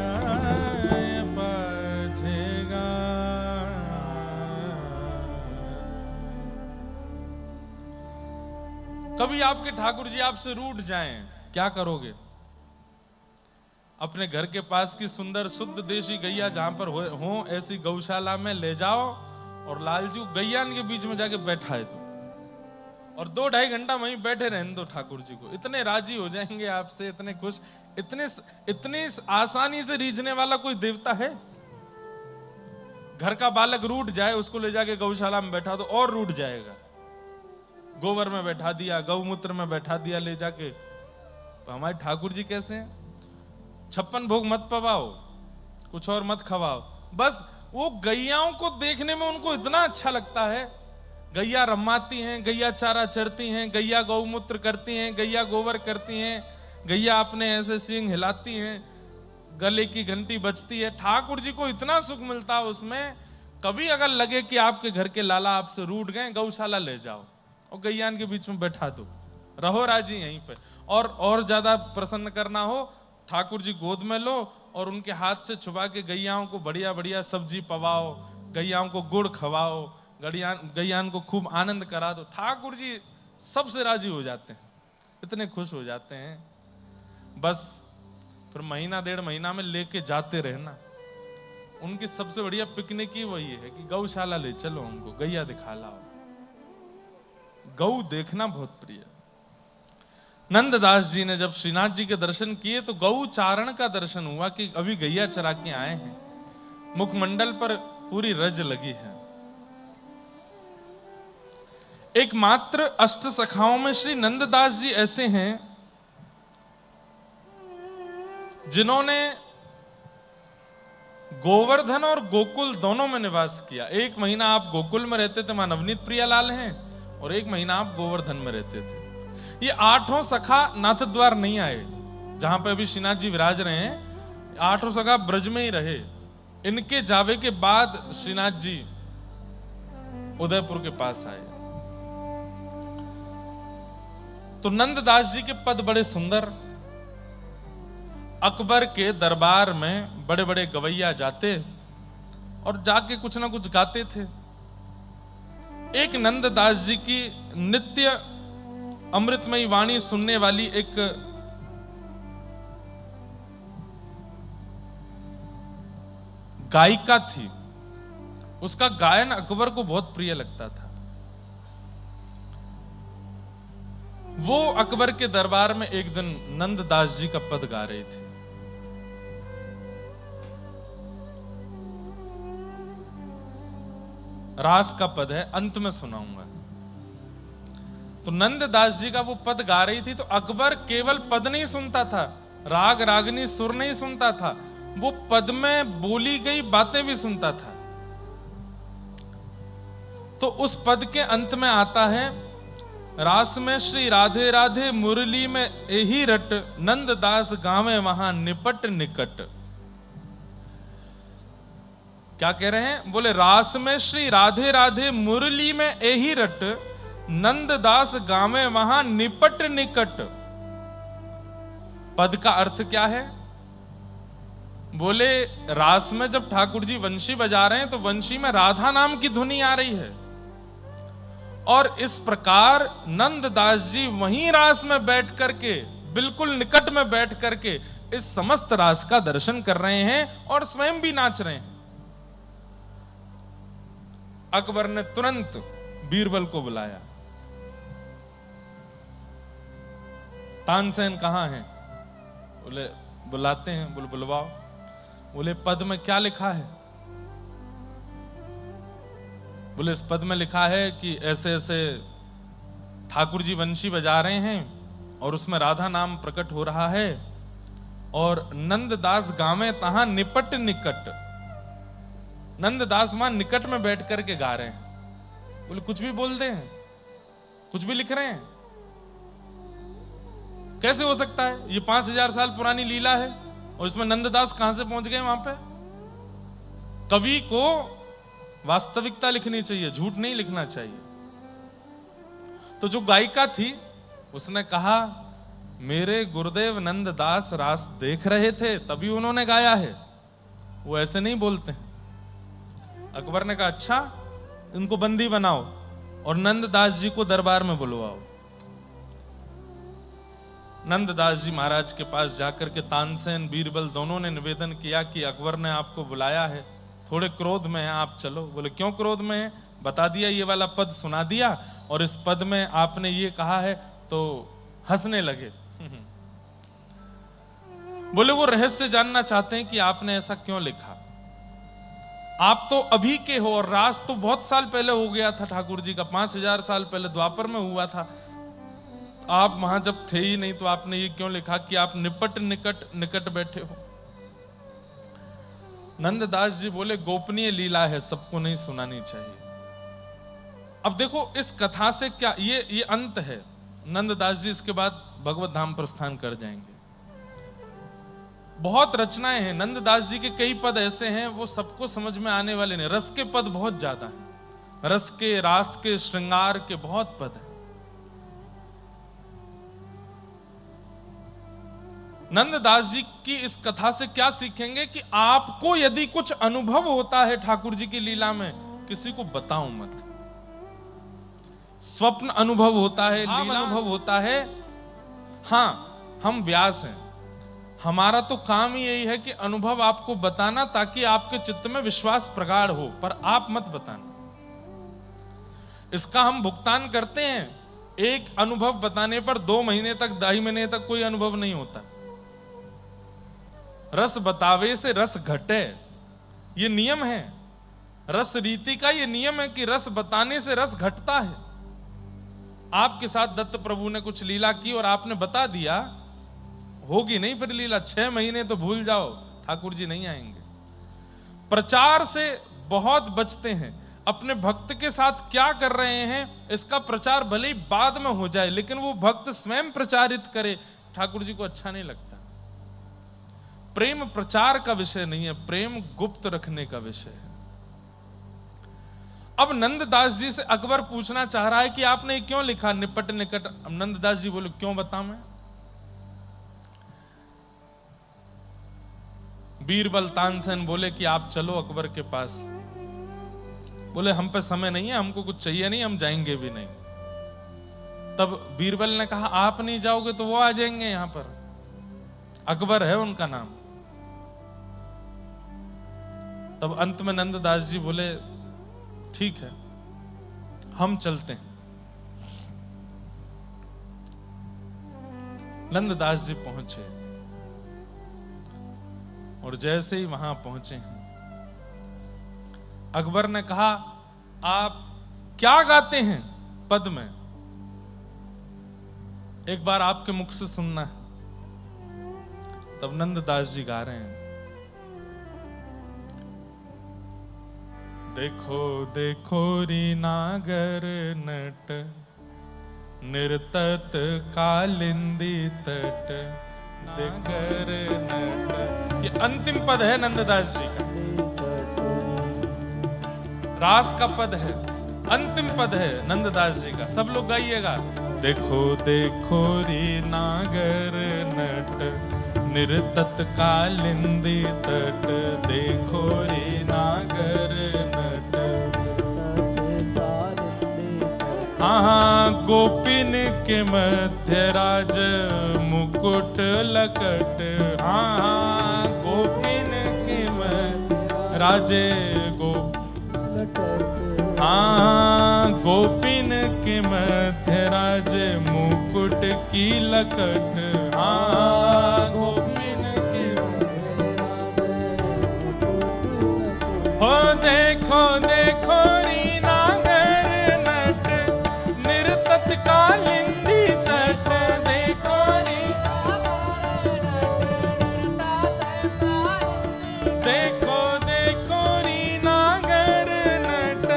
पाछे गाय। कभी आपके ठाकुर जी आपसे रूठ जाएं, क्या करोगे? अपने घर के पास की सुंदर शुद्ध देशी गैया जहां पर हो ऐसी गौशाला में ले जाओ और लालजू गैया के बीच में जाके बैठा है तो और 2-2.5 घंटा वहीं बैठे रहने दो ठाकुर जी को। इतने राजी हो जाएंगे आपसे, इतने खुश, इतनी आसानी से रीझने वाला कोई देवता है? घर का बालक रूठ जाए, उसको ले जाके गौशाला में बैठा दो और रूठ जाएगा। गोबर में बैठा दिया, गौमूत्र में बैठा दिया ले जाके। तो हमारे ठाकुर जी कैसे हैं? 56 भोग मत पवाओ, कुछ और मत खवाओ, बस वो गैयाओं को देखने में उनको इतना अच्छा लगता है। गैया रमाती हैं, गैया चारा चरती हैं, गैया गौमूत्र करती हैं, गैया गोबर करती हैं, गैया अपने ऐसे सींग हिलाती हैं, गले की घंटी बजती है। ठाकुर जी को इतना सुख मिलता है उसमें। कभी अगर लगे कि आपके घर के लाला आपसे रूठ गए, गौशाला ले जाओ और गैयान के बीच में बैठा दो, रहो राजी यहीं पे। और ज्यादा प्रसन्न करना हो, ठाकुर जी गोद में लो और उनके हाथ से छुपा के गैयाओं को बढ़िया बढ़िया सब्जी पवाओ, गैयाओं को गुड़ खवाओ, गैयान को खूब आनंद करा दो। ठाकुर जी सबसे राजी हो जाते हैं, इतने खुश हो जाते हैं। बस फिर 1.5 महीना में लेके जाते रहना। उनकी सबसे बढ़िया पिकनिक ही वही है कि गौशाला ले चलो, उनको गैया दिखा लाओ। गौ देखना बहुत प्रिय। नंददास जी ने जब श्रीनाथ जी के दर्शन किए तो गौ चारण का दर्शन हुआ कि अभी गैया चरा के आए हैं। मुखमंडल पर पूरी रज लगी है। एकमात्र अष्ट सखाओं में श्री नंददास जी ऐसे हैं जिन्होंने गोवर्धन और गोकुल दोनों में निवास किया। 1 महीना आप गोकुल में रहते थे, वहां नवनीत प्रियालाल हैं, और 1 महीना आप गोवर्धन में रहते थे। ये 8 सखा नाथद्वार नहीं आए, जहां पे अभी श्रीनाथ जी विराज रहे हैं। 8 सखा ब्रज में ही रहे। इनके जावे के बाद श्रीनाथ जी उदयपुर के पास आए। तो नंददास जी के पद बड़े सुंदर। अकबर के दरबार में बड़े बड़े गवैया जाते और जाके कुछ ना कुछ गाते थे। एक नंददास जी की नित्य अमृतमयी वाणी सुनने वाली एक गायिका थी। उसका गायन अकबर को बहुत प्रिय लगता था। वो अकबर के दरबार में एक दिन नंददास जी का पद गा रही थी। रास का पद है, अंत में सुनाऊंगा। तो नंददास जी का वो पद गा रही थी, तो अकबर केवल पद नहीं सुनता था, राग रागनी सुर नहीं सुनता था, वो पद में बोली गई बातें भी सुनता था। तो उस पद के अंत में आता है, रास में श्री राधे राधे मुरली में एही रट, नंददास गावे वहां निपट निकट। क्या कह रहे हैं? बोले रास में श्री राधे राधे मुरली में एही रट, नंददास गावे वहां निपट निकट। पद का अर्थ क्या है? बोले रास में जब ठाकुर जी वंशी बजा रहे हैं तो वंशी में राधा नाम की धुनी आ रही है, और इस प्रकार नंददास जी वहीं रास में बैठ करके, बिल्कुल निकट में बैठ करके इस समस्त रास का दर्शन कर रहे हैं और स्वयं भी नाच रहे हैं। अकबर ने तुरंत बीरबल को बुलाया। तानसेन कहां है? बोले बुलाते हैं। बोले बुलवाओ। बोले पद में क्या लिखा है? बोले इस पद में लिखा है कि ऐसे ऐसे ठाकुर जी वंशी बजा रहे हैं और उसमें राधा नाम प्रकट हो रहा है, और नंददास गावे तहां निपट निकट। नंददास वहां निकट में बैठ करके गा रहे हैं। बोले कुछ भी बोल दे हैं, कुछ भी लिख रहे हैं, कैसे हो सकता है? ये 5000 साल पुरानी लीला है और इसमें नंददास कहां से पहुंच गए वहां पे? कवि को वास्तविकता लिखनी चाहिए, झूठ नहीं लिखना चाहिए। तो जो गायिका थी उसने कहा, मेरे गुरुदेव नंददास रास देख रहे थे तभी उन्होंने गाया है, वो ऐसे नहीं बोलते हैं। अकबर ने कहा अच्छा, इनको बंदी बनाओ और नंददास जी को दरबार में बुलवाओ। नंददास जी महाराज के पास जाकर के तानसेन बीरबल दोनों ने निवेदन किया कि अकबर ने आपको बुलाया है, थोड़े क्रोध में है, आप चलो। बोले क्यों क्रोध में है? बता दिया, ये वाला पद सुना दिया और इस पद में आपने ये कहा है, तो हंसने लगे। बोले वो रहस्य जानना चाहते हैं कि आपने ऐसा क्यों लिखा। आप तो अभी के हो और रास तो बहुत साल पहले हो गया था ठाकुर जी का, 5000 साल पहले द्वापर में हुआ था। आप वहां जब थे ही नहीं, तो आपने ये क्यों लिखा कि आप निपट निकट निकट बैठे हो? नंददास जी बोले गोपनीय लीला है, सबको नहीं सुनानी चाहिए। अब देखो इस कथा से क्या, ये अंत है। नंददास जी इसके बाद भगवत धाम प्रस्थान कर जाएंगे। बहुत रचनाएं हैं नंददास जी के, कई पद ऐसे हैं वो सबको समझ में आने वाले नहीं। रस के पद बहुत ज्यादा हैं, रस के, रास के, श्रृंगार के बहुत पद हैं। नंददास जी की इस कथा से क्या सीखेंगे कि आपको यदि कुछ अनुभव होता है ठाकुर जी की लीला में, किसी को बताओ मत। स्वप्न अनुभव होता है, लीला अनुभव होता है, हां हम व्यास हैं, हमारा तो काम ही यही है कि अनुभव आपको बताना, ताकि आपके चित्त में विश्वास प्रगाढ़ हो, पर आप मत बताना। इसका हम भुगतान करते हैं। एक अनुभव बताने पर 2 महीने तक, 2.5 महीने तक कोई अनुभव नहीं होता। रस बतावे से रस घटे, ये नियम है रस रीति का। ये नियम है कि रस बताने से रस घटता है। आपके साथ दत्त प्रभु ने कुछ लीला की और आपने बता दिया, होगी नहीं फिर लीला, 6 महीने तो भूल जाओ, ठाकुर जी नहीं आएंगे। प्रचार से बहुत बचते हैं। अपने भक्त के साथ क्या कर रहे हैं इसका प्रचार भले ही बाद में हो जाए, लेकिन वो भक्त स्वयं प्रचारित करे, ठाकुर जी को अच्छा नहीं लगता। प्रेम प्रचार का विषय नहीं है, प्रेम गुप्त रखने का विषय है। अब नंददास जी से अकबर पूछना चाह रहा है कि आपने क्यों लिखा निपट निकट। अब नंददास जी बोले क्यों बताऊं मैं। बीरबल तानसेन बोले कि आप चलो अकबर के पास। बोले हम पे समय नहीं है, हमको कुछ चाहिए नहीं, हम जाएंगे भी नहीं। तब बीरबल ने कहा आप नहीं जाओगे तो वो आ जाएंगे यहां पर, अकबर है उनका नाम। तब अंत में नंददास जी बोले ठीक है हम चलते हैं। नंददास जी पहुंचे और जैसे ही वहां पहुंचे हैं अकबर ने कहा आप क्या गाते हैं पद में, एक बार आपके मुख से सुनना है। तब नंददास जी गा रहे हैं, देखो देखो री नागर नट निर्तत कालिंदी तट नागर नट। ये अंतिम पद है नंददास जी का, रास का पद है, अंतिम पद है नंददास जी का। सब लोग गाइएगा, देखो देखो री नागर नट निर्तत कालिंदी तट, देखो री नागर नट। हाँ गोपिन के मध्य राज मुकुट लकट, हाँ गोपिन के मध्य राजे हाँ गोपिन के मध्य राज मुकुट की लकट, हाँ गोपिन के हो देखो देखो री नागर नट निर्तत कालिंदी तट, देखो री देखो देखो री नागर नट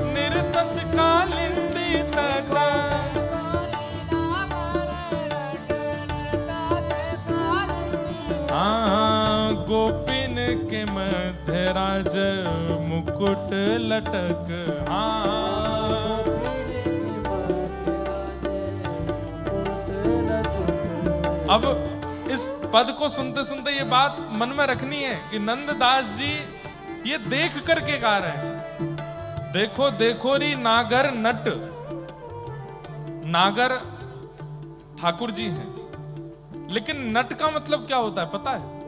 निर्तत कालिंदी तट। हाँ गोपिन के मध्य राज मुकुट लटक, हाँ अब इस पद को सुनते सुनते ये बात मन में रखनी है कि नंददास जी ये देख करके गा रहे हैं। देखो देखो री नागर नट, नागर ठाकुर जी हैं, लेकिन नट का मतलब क्या होता है पता है?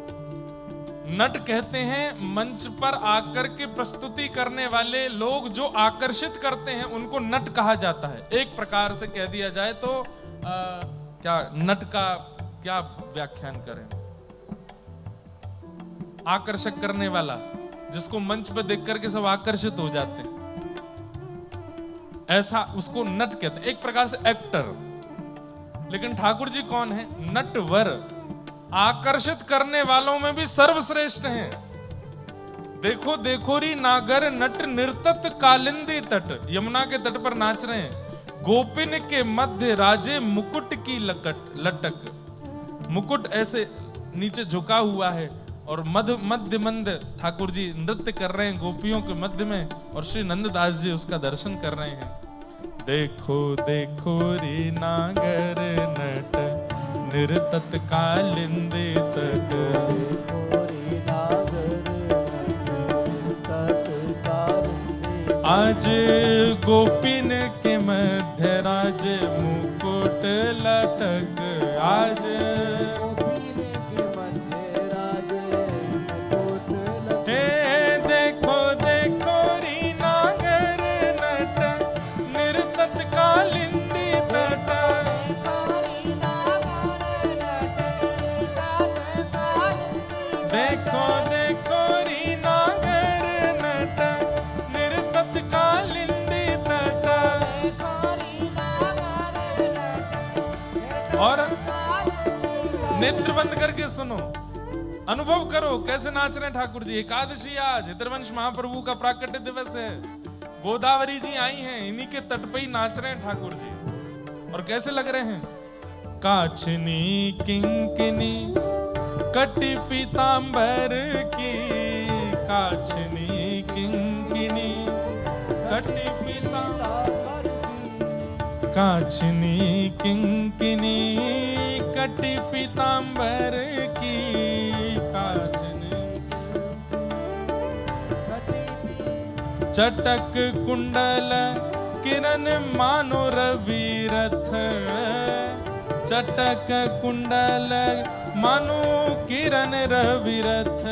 नट कहते हैं मंच पर आकर के प्रस्तुति करने वाले लोग जो आकर्षित करते हैं उनको नट कहा जाता है। एक प्रकार से कह दिया जाए तो क्या नट का क्या व्याख्यान करें? आकर्षक करने वाला, जिसको मंच पर देख करके सब आकर्षित हो जाते हैं, ऐसा उसको नट कहते हैं। एक प्रकार से एक्टर। लेकिन ठाकुर जी कौन है? नटवर, आकर्षित करने वालों में भी सर्वश्रेष्ठ हैं। देखो देखो री नागर नट निर्तत कालिंदी तट, यमुना के तट पर नाच रहे हैं। गोपिन के मध्य राजे मुकुट की लटक, मुकुट ऐसे नीचे झुका हुआ है और मध्य मंद ठाकुर जी नृत्य कर रहे हैं गोपियों के मध्य में, और श्री नंददास जी उसका दर्शन कर रहे हैं। देखो देखो री नागर नट निर्तत कालिंदी तट, आज गोपिन के मध्य राज मुकुट लटक, आज देखो देखो री नागर नट निर्तत कालिंदी तट, देखो देखो री नागर नट निर्तत कालिंदी तट। और नेत्र बंद करके सुनो, अनुभव करो कैसे नाच रहे हैं ठाकुर जी। एकादशी आज हितरवंश महाप्रभु का प्राकट्य दिवस है। गोदावरी जी आई हैं, इन्हीं के तट पे ही नाच रहे हैं ठाकुर जी। और कैसे लग रहे हैं? काछनी किंकिनी कटी पीतांबर की, काछनी किंकिनी कटी पीतांबर, काछनी किंकिनी कटी पीतांबर की, काछनी चटक कुंडल किरण मानो रवि रथ, चटक कुंडल मानो किरण रवि रथ।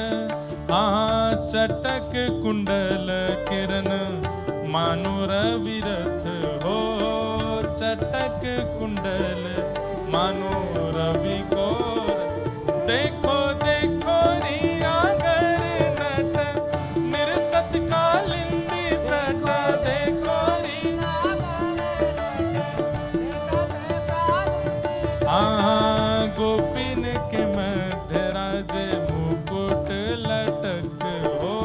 हाँ चटक कुंडल किरण मानो रवि रथ हो, चटक कुंडल मानो रवि को। देखो देखो रियागर नट निर्तत कालिंदी तट, देखो हाँ गोपिन के मध्य राज मुकुट लटक हो,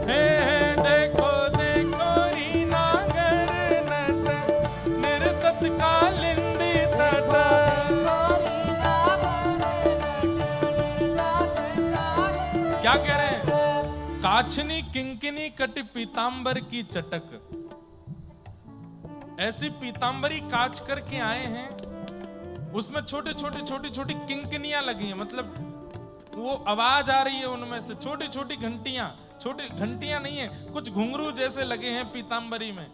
हे देखो देखो री नागर नट निर्तत कालिंदी तट। क्या कह रहे हैं? काछनी किंकिनी कट पीतांबर की चटक, ऐसी पीतांबरी काच करके आए हैं, उसमें छोटे छोटे छोटी छोटी किंकिनियां लगी हैं, मतलब वो आवाज आ रही है उनमें से, छोटी छोटी घंटियां, छोटी घंटियां नहीं है, कुछ घुंघरू जैसे लगे हैं पीतांबरी में।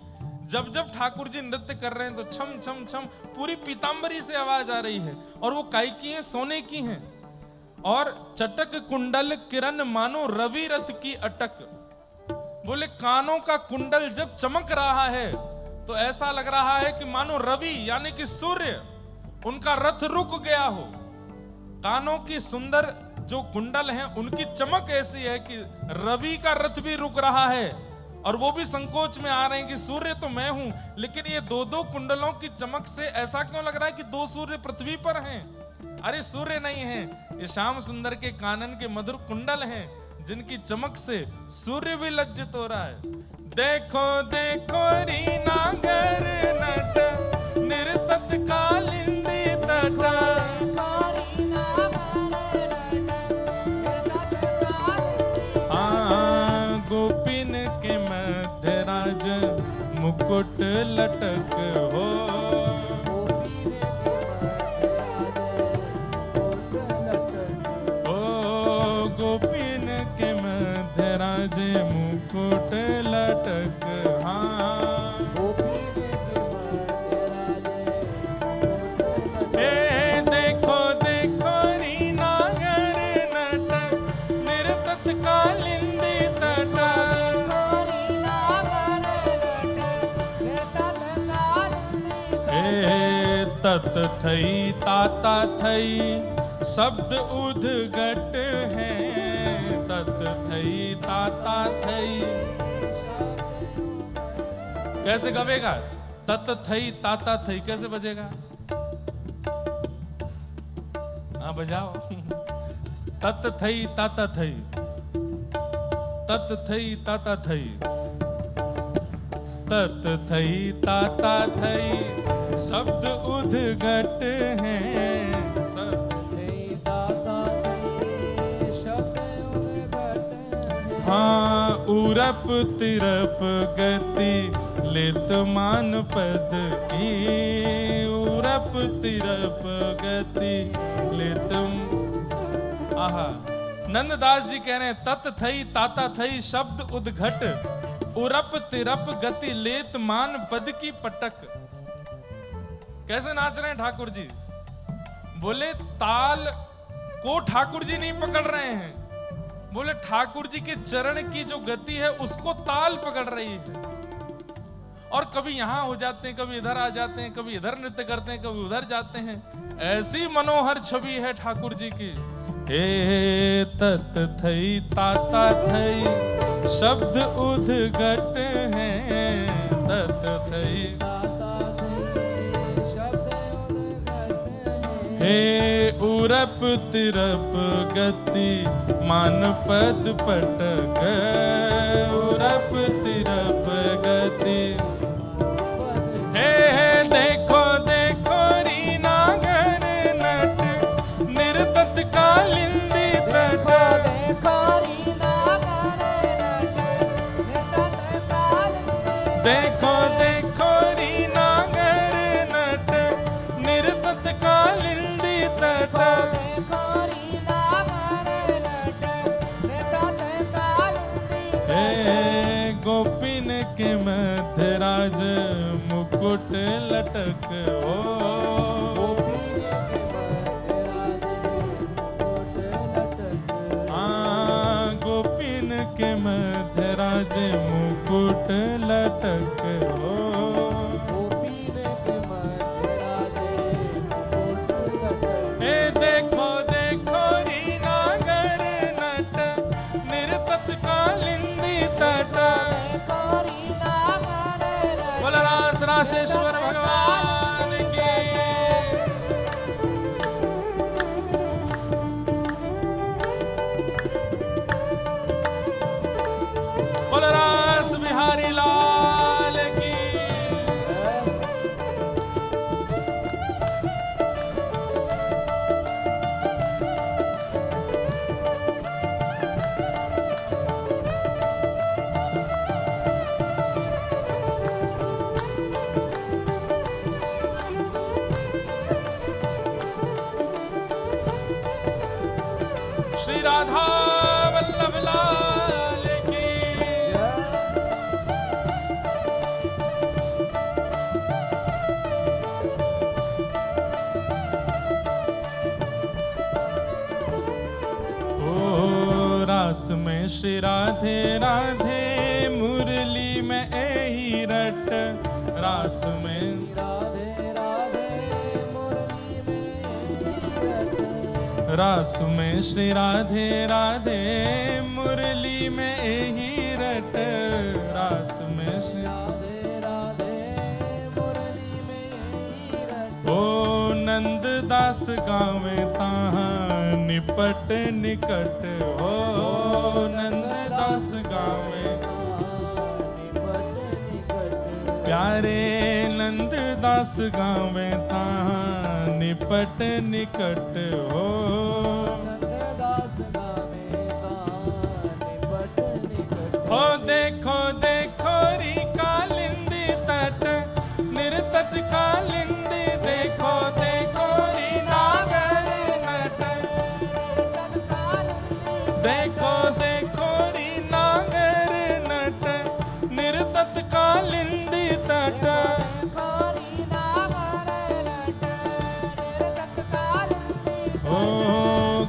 जब जब ठाकुर जी नृत्य कर रहे हैं तो छम छम छम पूरी पीतांबरी से आवाज आ रही है। और वो काई की है? सोने की हैं। और चटक कुंडल किरण मानो रवि रथ की अटक। बोले कानों का कुंडल जब चमक रहा है तो ऐसा लग रहा है कि मानो रवि यानी कि सूर्य उनका रथ रुक गया हो। कानों की सुंदर जो कुंडल हैं उनकी चमक ऐसी है कि रवि का रथ भी रुक रहा है। और वो भी संकोच में आ रहे हैं कि सूर्य तो मैं हूं, लेकिन ये दो दो कुंडलों की चमक से ऐसा क्यों लग रहा है कि दो सूर्य पृथ्वी पर हैं? अरे सूर्य नहीं है, ये श्याम सुंदर के कानन के मधुर कुंडल हैं, जिनकी चमक से सूर्य भी लज्जित हो रहा है। देखो देखो री नागर नट निर्तत कालिंदी तट, हाँ गोपिन के मध्य राज मुकुट लटक हो। गोपिन के मध्य राज मुकुट लटक, हाँ ए देखो देखो री नागर नट निर्तत कालिंदी तट, ए तत थई ताता थई शब्द उद्घट है, तत थई ताता थई। कैसे गवेगा? तत थई ताता थई कैसे बजेगा? हाँ बजाओ। तत थई ताता थई, तत थई ताता थई, तत थई ताता थई शब्द उद्घट हैं। हाँ उरप तिरप गति लित मान पद की, उरप तिरप गति लित। आहा नंददास जी कह रहे हैं तत थई ताता थई शब्द उद्घट, उरप तिरप गति लेत मान पद की पटक। कैसे नाच रहे हैं ठाकुर जी? बोले ताल को ठाकुर जी नहीं पकड़ रहे हैं, बोले ठाकुर जी के चरण की जो गति है उसको ताल पकड़ रही है। और कभी यहां हो जाते हैं, कभी इधर आ जाते हैं, कभी इधर नृत्य करते हैं, कभी उधर जाते हैं। ऐसी मनोहर छवि है ठाकुर जी की। हे तत थई ताता थई शब्द उद्घट हैं, तत थई हे उरप तिरप गति मान पद पटक, उरप तिरप गति। हे देखो देखो री नागर नट निर्तत कालिंदी तट, देखो री नागर नट निर्तत कालिंदी, देखो देखो री नागर नट निर्तत कालिंदी तट। देखो री नागर नट निर्तत कालिंदी, हे गोपिन के मध्य राज मुकुट लटक, ओ गोपिन के मध्य राज मुकुट लटक, ओ हे देखो देखो री नागर नट निर्तत कालिंदी तट। बोल रास राशेश्वर भगवान की। बोल रास बिहारी लाल की। श्री राधा वल्लभ लाल की। ओ रास में श्री राधे राधे मुरली में एही रट, रास में रास में श्री राधे राधे मुरली में एही रट, रास में श्री ओ नंद दास गावे ताहाँ निपट निकट, ओ नंद दास गावे प्यारे नंद दास गावे ताहाँ निपट निकट, हो ओ देखो देखो री कालिंदी तट निर्तट कालिंदी, देखो देखो री नागर नट, देखो देखो री नागर नट निर्तट कालिंदी तट। ओ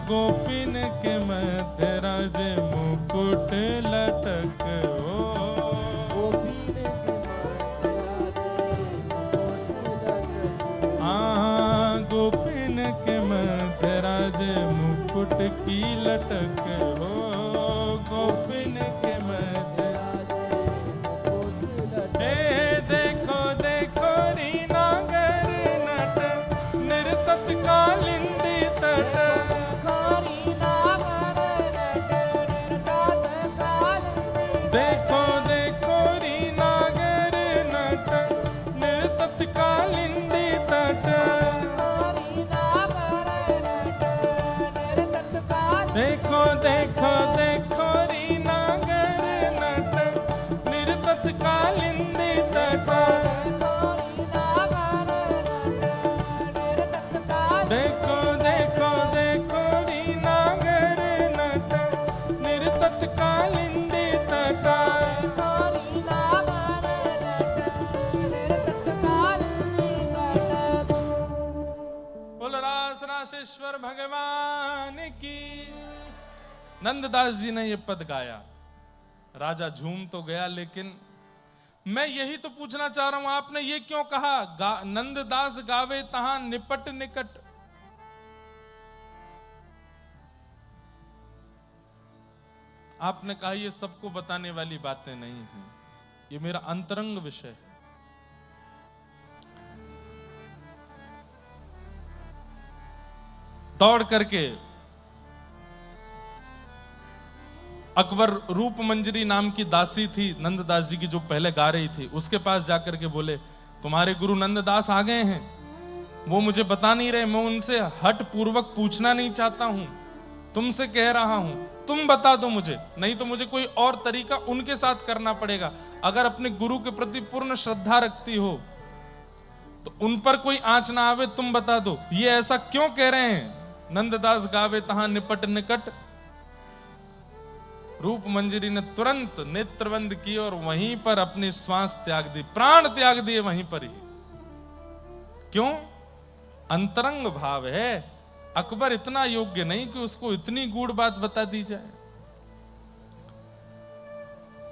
गोपिन के मध्य राज मुकुट लटक, गोपिन के मध्य राज मुकुट की लटक, हो गोपिन के मध्य। हे देखो देखो री नागर नट निर्तत कालिंदी तट, देखो देखो री नागर नट निर्तत कालिंदी तट, देखो देखो देखो री नागर नट निर्तत कालिंदी तट, देखो देखो देखो री नागर नट निर्तत कालिंदी तट। बोल रास राशेश्वर भगवान की। नंददास जी ने ये पद गाया, राजा झूम तो गया, लेकिन मैं यही तो पूछना चाह रहा हूं, आपने ये क्यों कहा नंददास गावे तहां निपट निकट? आपने कहा ये सबको बताने वाली बातें नहीं हैं, ये मेरा अंतरंग विषय है। दौड़ करके अकबर रूप मंजरी नाम की दासी थी नंददास जी की, जो पहले गा रही थी, उसके पास जाकर के बोले तुम्हारे गुरु नंददास आ गए हैं, वो मुझे बता नहीं रहे, मैं उनसे हट पूर्वक पूछना नहीं चाहता हूं, तुमसे कह रहा हूं, तुम बता दो मुझे, नहीं तो मुझे कोई और तरीका उनके साथ करना पड़ेगा। अगर अपने गुरु के प्रति पूर्ण श्रद्धा रखती हो तो उन पर कोई आंच ना आवे, तुम बता दो ये ऐसा क्यों कह रहे हैं। नंददास गावे तहां निपट निकट। रूप मंजरी ने तुरंत नेत्र बंद की और वहीं पर अपनी श्वास त्याग दी, प्राण त्याग दिए वहीं पर ही। क्यों? अंतरंग भाव है। अकबर इतना योग्य नहीं कि उसको इतनी गूढ़ बात बता दी जाए।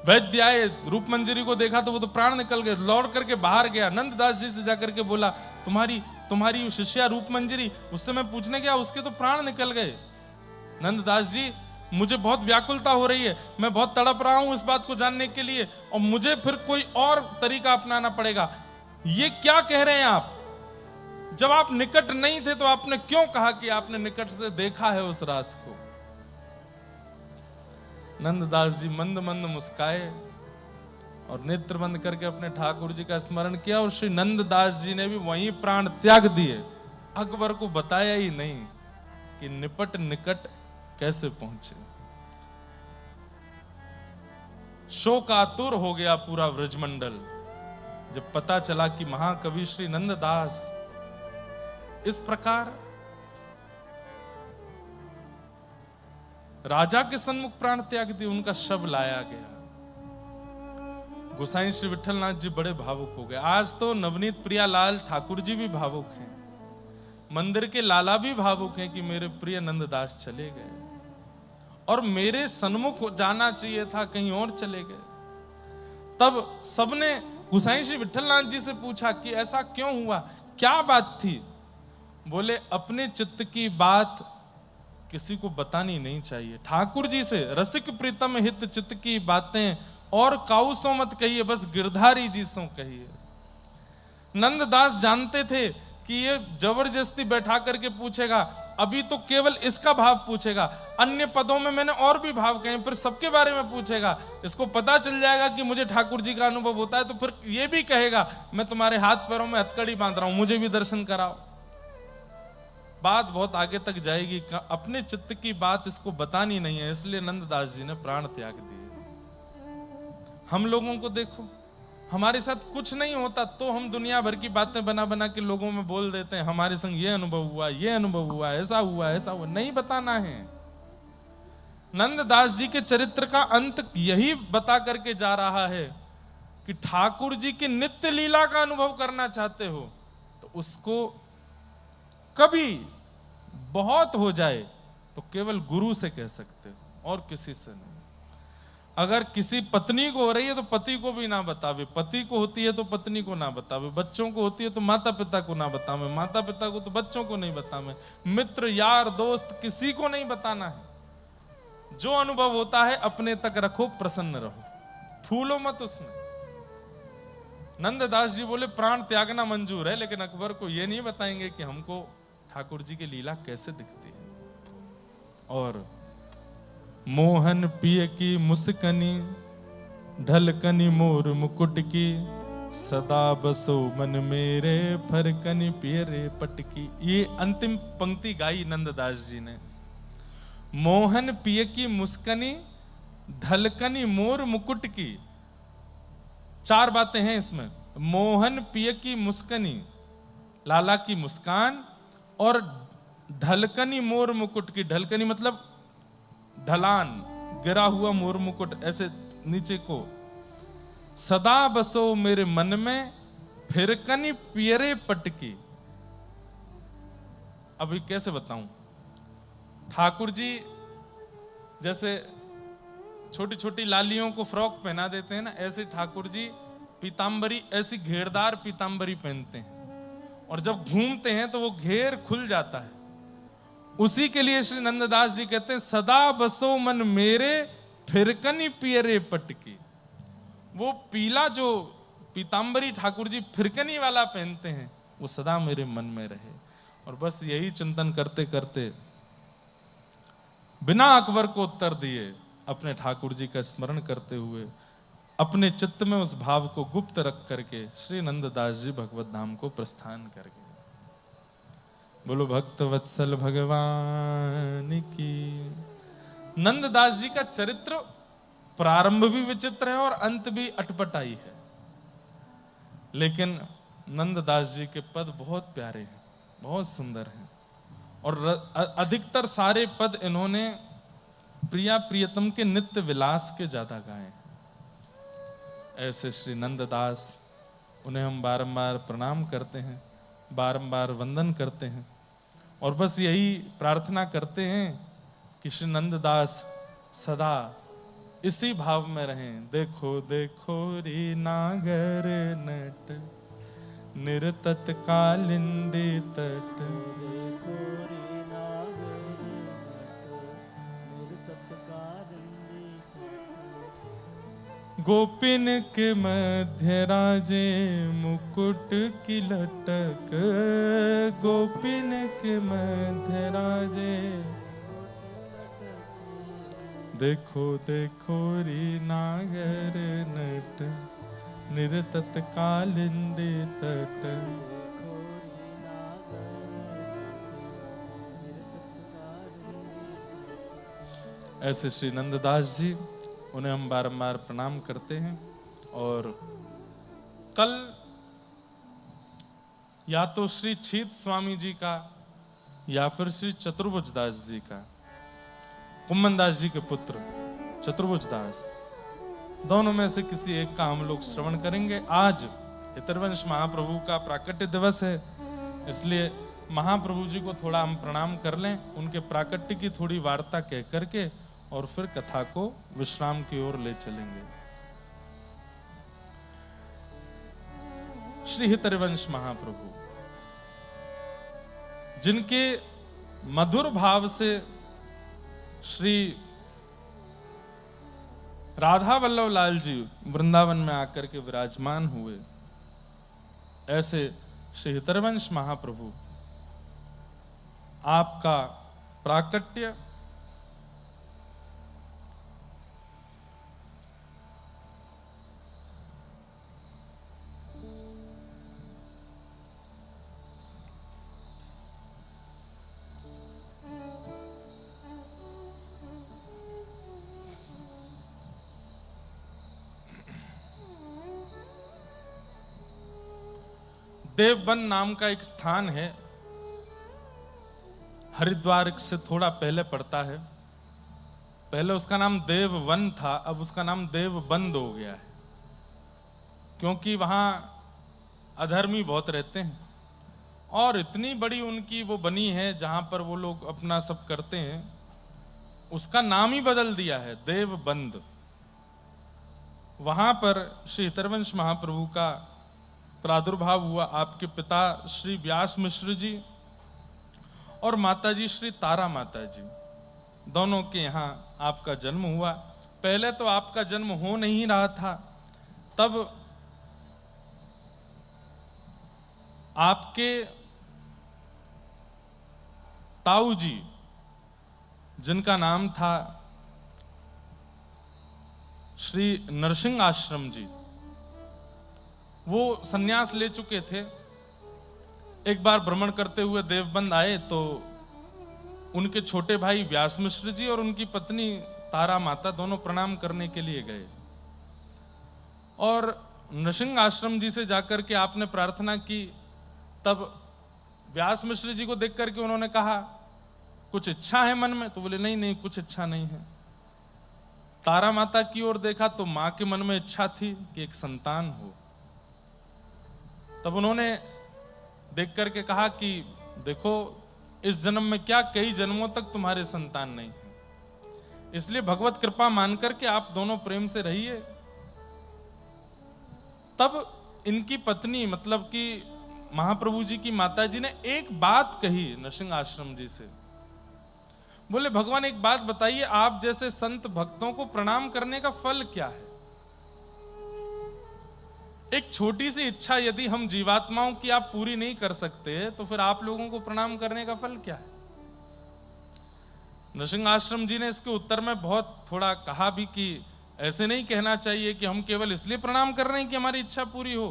वैद्य आए, रूप मंजरी को देखा तो वो तो प्राण निकल गए, लौट करके बाहर गया, नंददास जी से जाकर के बोला तुम्हारी शिष्या रूप मंजरी, उससे मैं पूछने गया, उसके तो प्राण निकल गए। नंददास जी मुझे बहुत व्याकुलता हो रही है, मैं बहुत तड़प रहा हूं इस बात को जानने के लिए, और मुझे फिर कोई और तरीका अपनाना पड़ेगा। ये क्या कह रहे हैं आप? जब आप निकट नहीं थे तो आपने क्यों कहा कि आपने निकट से देखा है उस रास को? नंददास जी मंद मंद मुस्काए और नेत्र बंद करके अपने ठाकुर जी का स्मरण किया, और श्री नंददास जी ने भी वहीं प्राण त्याग दिए। अकबर को बताया ही नहीं कि निपट निकट कैसे पहुंचे। शोकातुर हो गया पूरा व्रजमंडल जब पता चला कि महाकवि श्री नंददास इस प्रकार राजा के सन्मुख प्राण त्याग दिए। उनका शव लाया गया। गोसाई श्री विठलनाथ जी बड़े भावुक हो गए। आज तो नवनीत प्रियालाल ठाकुर जी भी भावुक हैं, मंदिर के लाला भी भावुक हैं कि मेरे प्रिय नंददास चले गए, और मेरे सन्मुख जाना चाहिए था, कहीं और चले गए। तब सबने गोसाई श्री विठलनाथ जी से पूछा कि ऐसा क्यों हुआ, क्या बात थी? बोले अपने चित्त की बात किसी को बतानी नहीं चाहिए। ठाकुर जी से रसिक प्रीतम हित चित्त की बातें और काऊ सो मत कहिए, बस गिरधारी जी सो कहिए। नंददास जानते थे कि ये जबरदस्ती बैठा करके पूछेगा, अभी तो केवल इसका भाव पूछेगा, अन्य पदों में मैंने और भी भाव कहे, फिर सबके बारे में पूछेगा। इसको पता चल जाएगा कि मुझे ठाकुर जी का अनुभव होता है, तो फिर ये भी कहेगा मैं तुम्हारे हाथ पैरों में हथकड़ी बांध रहा हूं, मुझे भी दर्शन कराओ। बात बहुत आगे तक जाएगी। अपने चित्त की बात इसको बतानी नहीं है, इसलिए नंददास जी ने प्राण त्याग दिए। हम लोगों को देखो, हमारे साथ कुछ नहीं होता तो हम दुनिया भर की बातें बना बना के लोगों में बोल देते हैं, हमारे संग ये अनुभव हुआ, ये अनुभव हुआ, ऐसा हुआ, ऐसा हुआ। नहीं बताना है। नंददास जी के चरित्र का अंत यही बता करके जा रहा है कि ठाकुर जी की नित्य लीला का अनुभव करना चाहते हो तो उसको कभी बहुत हो जाए तो केवल गुरु से कह सकते हो और किसी से नहीं। अगर किसी पत्नी को हो रही है तो पति को भी ना बतावे, पति को होती है तो पत्नी को ना बतावे, बच्चों को होती है तो माता पिता को ना बतावे, माता पिता को तो बच्चों को नहीं बतावे, मित्र यार दोस्त किसी को नहीं बताना है। जो अनुभव होता है अपने तक रखो, प्रसन्न रहो, फूलो मत उसमें। नंददास जी बोले प्राण त्यागना मंजूर है, लेकिन अकबर को यह नहीं बताएंगे कि हमको ठाकुर जी की लीला कैसे दिखती है। और मोहन पिय की मुस्कनी ढलकनी मोर मुकुट की, सदा बसो मन मेरे फरकनी पियरे पटकी। ये अंतिम पंक्ति गाई नंददास जी ने। मोहन पिय की मुस्कनी ढलकनी मोर मुकुट की। चार बातें हैं इसमें। मोहन पिय की मुस्कनी, लाला की मुस्कान, और ढलकनी मोर मुकुट की। ढलकनी मतलब ढलान, गिरा हुआ मोर मुकुट ऐसे नीचे को। सदा बसो मेरे मन में फिरकनी पियरे पटकी। अभी कैसे बताऊं? ठाकुर जी जैसे छोटी छोटी लालियों को फ्रॉक पहना देते हैं ना, ऐसे ठाकुर जी पीतांबरी, ऐसी घेरदार पीतांबरी पहनते हैं, और जब घूमते हैं तो वो घेर खुल जाता है। उसी के लिए श्री नंददास जी कहते हैं सदा बसो मन मेरे फिरकनी पियरे पटकी। वो पीला जो पीतांबरी ठाकुर जी फिरकनी वाला पहनते हैं वो सदा मेरे मन में रहे। और बस यही चिंतन करते करते बिना अकबर को उत्तर दिए अपने ठाकुर जी का स्मरण करते हुए अपने चित्त में उस भाव को गुप्त रख करके श्री नंददास जी भगवत धाम को प्रस्थान कर गए। बोलो भक्त वत्सल भगवान की। नंददास जी का चरित्र प्रारंभ भी विचित्र है और अंत भी अटपटाई है, लेकिन नंददास जी के पद बहुत प्यारे हैं, बहुत सुंदर हैं और अधिकतर सारे पद इन्होंने प्रिया प्रियतम के नित्य विलास के ज्यादा गाए हैं। ऐसे श्री नंददास, उन्हें हम बारंबार प्रणाम करते हैं, बारंबार वंदन करते हैं और बस यही प्रार्थना करते हैं कि श्री नंददास सदा इसी भाव में रहें। देखो देखो रे नागर नट निरतत कालिंदी तट, देखो रे नागर नट निरतत कालिंदी तट। गोपिन के मध्य राजे मुकुट की लटक, गोपिन के मध्य राजे देखो देखो री नागर नट निरतत कालिंदी तट। ऐसे श्री नंददास जी, उन्हें हम बारंबार प्रणाम करते हैं। और कल या तो श्री छीत स्वामी जी का या फिर श्री चतुर्भुज दास जी का, कुम्मन दास जी के पुत्र चतुर्भुज दास, दोनों में से किसी एक का हम लोग श्रवण करेंगे। आज हितरवंश महाप्रभु का प्राकट्य दिवस है, इसलिए महाप्रभु जी को थोड़ा हम प्रणाम कर लें, उनके प्राकट्य की थोड़ी वार्ता कह करके और फिर कथा को विश्राम की ओर ले चलेंगे। श्री हितरवंश महाप्रभु, जिनके मधुर भाव से श्री राधा वल्लभ लाल जी वृंदावन में आकर के विराजमान हुए, ऐसे श्री हितरवंश महाप्रभु, आपका प्राकट्य देवबन नाम का एक स्थान है, हरिद्वार से थोड़ा पहले पड़ता है। पहले उसका नाम देववन था, अब उसका नाम देवबंद हो गया है, क्योंकि वहां अधर्मी बहुत रहते हैं और इतनी बड़ी उनकी वो बनी है जहां पर वो लोग अपना सब करते हैं, उसका नाम ही बदल दिया है देवबंद। वहां पर श्री हितरवंश महाप्रभु का प्रादुर्भाव हुआ। आपके पिता श्री व्यास मिश्र जी और माताजी श्री तारा माता जी, दोनों के यहाँ आपका जन्म हुआ। पहले तो आपका जन्म हो नहीं रहा था, तब आपके ताऊ जी, जिनका नाम था श्री नरसिंह आश्रम जी, वो सन्यास ले चुके थे। एक बार भ्रमण करते हुए देवबंद आए तो उनके छोटे भाई व्यास मिश्र जी और उनकी पत्नी तारा माता दोनों प्रणाम करने के लिए गए और नरसिंह आश्रम जी से जाकर के आपने प्रार्थना की। तब व्यास मिश्र जी को देख करके उन्होंने कहा, कुछ इच्छा है मन में? तो बोले नहीं नहीं, कुछ इच्छा नहीं है। तारा माता की ओर देखा तो मां के मन में इच्छा थी कि एक संतान हो। तब उन्होंने देख करके कहा कि देखो, इस जन्म में क्या, कई जन्मों तक तुम्हारे संतान नहीं है, इसलिए भगवत कृपा मान करके आप दोनों प्रेम से रहिए। तब इनकी पत्नी, मतलब कि महाप्रभु जी की माता जी ने एक बात कही नरसिंह आश्रम जी से। बोले, भगवान एक बात बताइए, आप जैसे संत भक्तों को प्रणाम करने का फल क्या है? एक छोटी सी इच्छा यदि हम जीवात्माओं की आप पूरी नहीं कर सकते तो फिर आप लोगों को प्रणाम करने का फल क्या है? नृसिंह आश्रम जी ने इसके उत्तर में बहुत थोड़ा कहा भी कि ऐसे नहीं कहना चाहिए कि हम केवल इसलिए प्रणाम कर रहे हैं कि हमारी इच्छा पूरी हो।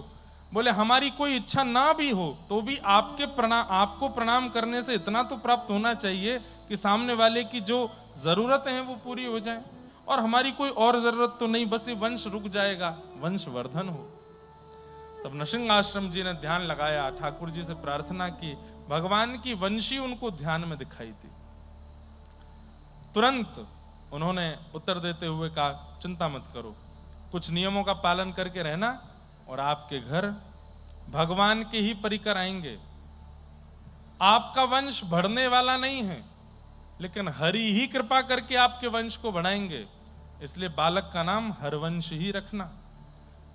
बोले हमारी कोई इच्छा ना भी हो तो भी आपको प्रणाम करने से इतना तो प्राप्त होना चाहिए कि सामने वाले की जो जरूरतें हैं वो पूरी हो जाएं। और हमारी कोई और जरूरत तो नहीं, बस ये वंश रुक जाएगा, वंश वर्धन हो। तब नृसिंह आश्रम जी ने ध्यान लगाया, ठाकुर जी से प्रार्थना की, भगवान की वंशी उनको ध्यान में दिखाई थी। तुरंत उन्होंने उत्तर देते हुए कहा, चिंता मत करो, कुछ नियमों का पालन करके रहना और आपके घर भगवान के ही परिकर आएंगे। आपका वंश बढ़ने वाला नहीं है, लेकिन हरि ही कृपा करके आपके वंश को बढ़ाएंगे। इसलिए बालक का नाम हरवंश ही रखना,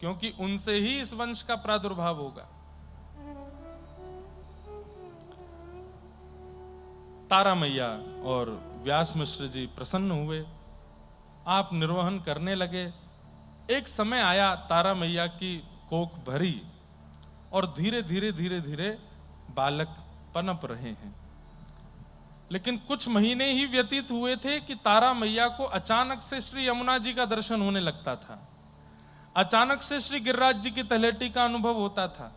क्योंकि उनसे ही इस वंश का प्रादुर्भाव होगा। तारा मैया और व्यास मिश्र जी प्रसन्न हुए, आप निर्वहन करने लगे। एक समय आया, तारा मैया की कोख भरी और धीरे धीरे बालक पनप रहे हैं। लेकिन कुछ महीने ही व्यतीत हुए थे कि तारा मैया को अचानक से श्री यमुना जी का दर्शन होने लगता था, अचानक से श्री गिरिराज जी की तलहटी का अनुभव होता था,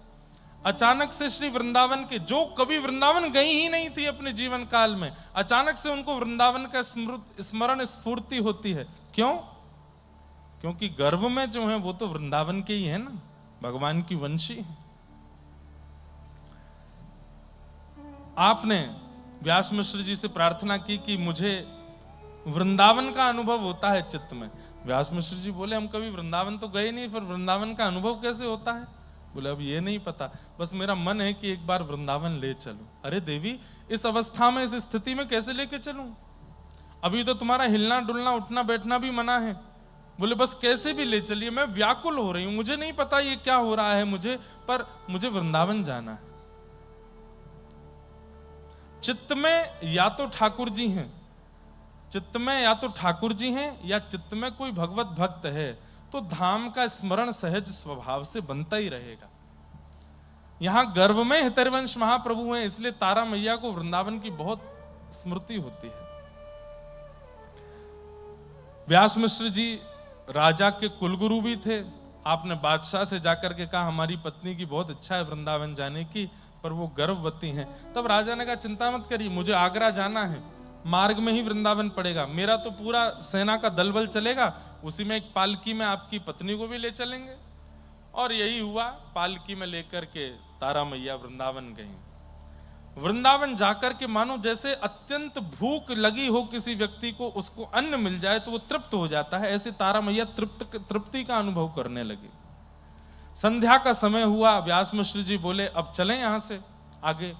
अचानक से श्री वृंदावन के, जो कभी वृंदावन गई ही नहीं थी अपने जीवन काल में, अचानक से उनको वृंदावन का स्मरण स्फूर्ति होती है। क्यों? क्योंकि गर्भ में जो है वो तो वृंदावन के ही है ना, भगवान की वंशी है। आपने व्यास मिश्र जी से प्रार्थना की कि मुझे वृंदावन का अनुभव होता है चित्त में। व्यास मिश्र जी बोले हम कभी वृंदावन तो गए नहीं, फिर वृंदावन का अनुभव कैसे होता है? बोले अब ये नहीं पता, बस मेरा मन है कि एक बार वृंदावन ले चलूं। अरे देवी, इस अवस्था में, इस स्थिति में कैसे लेके चलूं? अभी तो तुम्हारा हिलना डुलना उठना बैठना भी मना है। बोले बस कैसे भी ले चलिए, मैं व्याकुल हो रही हूं, मुझे नहीं पता ये क्या हो रहा है मुझे, पर मुझे वृंदावन जाना है। चित्त में या तो ठाकुर जी हैं, चित्त में या तो ठाकुर जी हैं या चित्त में कोई भगवत भक्त है, तो धाम का स्मरण सहज स्वभाव से बनता ही रहेगा। यहां गर्भ में हितैर्वंश महाप्रभु हैं, इसलिए तारा मैया को वृंदावन की बहुत स्मृति होती है। व्यास मिश्र जी राजा के कुलगुरु भी थे। आपने बादशाह से जाकर के कहा हमारी पत्नी की बहुत इच्छा है वृंदावन जाने की, पर वो गर्भवती हैं। तब राजा ने कहा चिंता मत करिए, मुझे आगरा जाना है, मार्ग में ही वृंदावन पड़ेगा, मेरा तो पूरा सेना का दल बल चलेगा, उसी में एक पालकी में आपकी पत्नी को भी ले चलेंगे। और यही हुआ, पालकी में लेकर के तारा मैया वृंदावन गई। वृंदावन जाकर के मानो जैसे अत्यंत भूख लगी हो किसी व्यक्ति को, उसको अन्न मिल जाए तो वो तृप्त हो जाता है, ऐसे तारा मैया तृप्ति का अनुभव करने लगी। संध्या का समय हुआ, व्यास मिश्र जी बोले अब चलें यहां से आगे,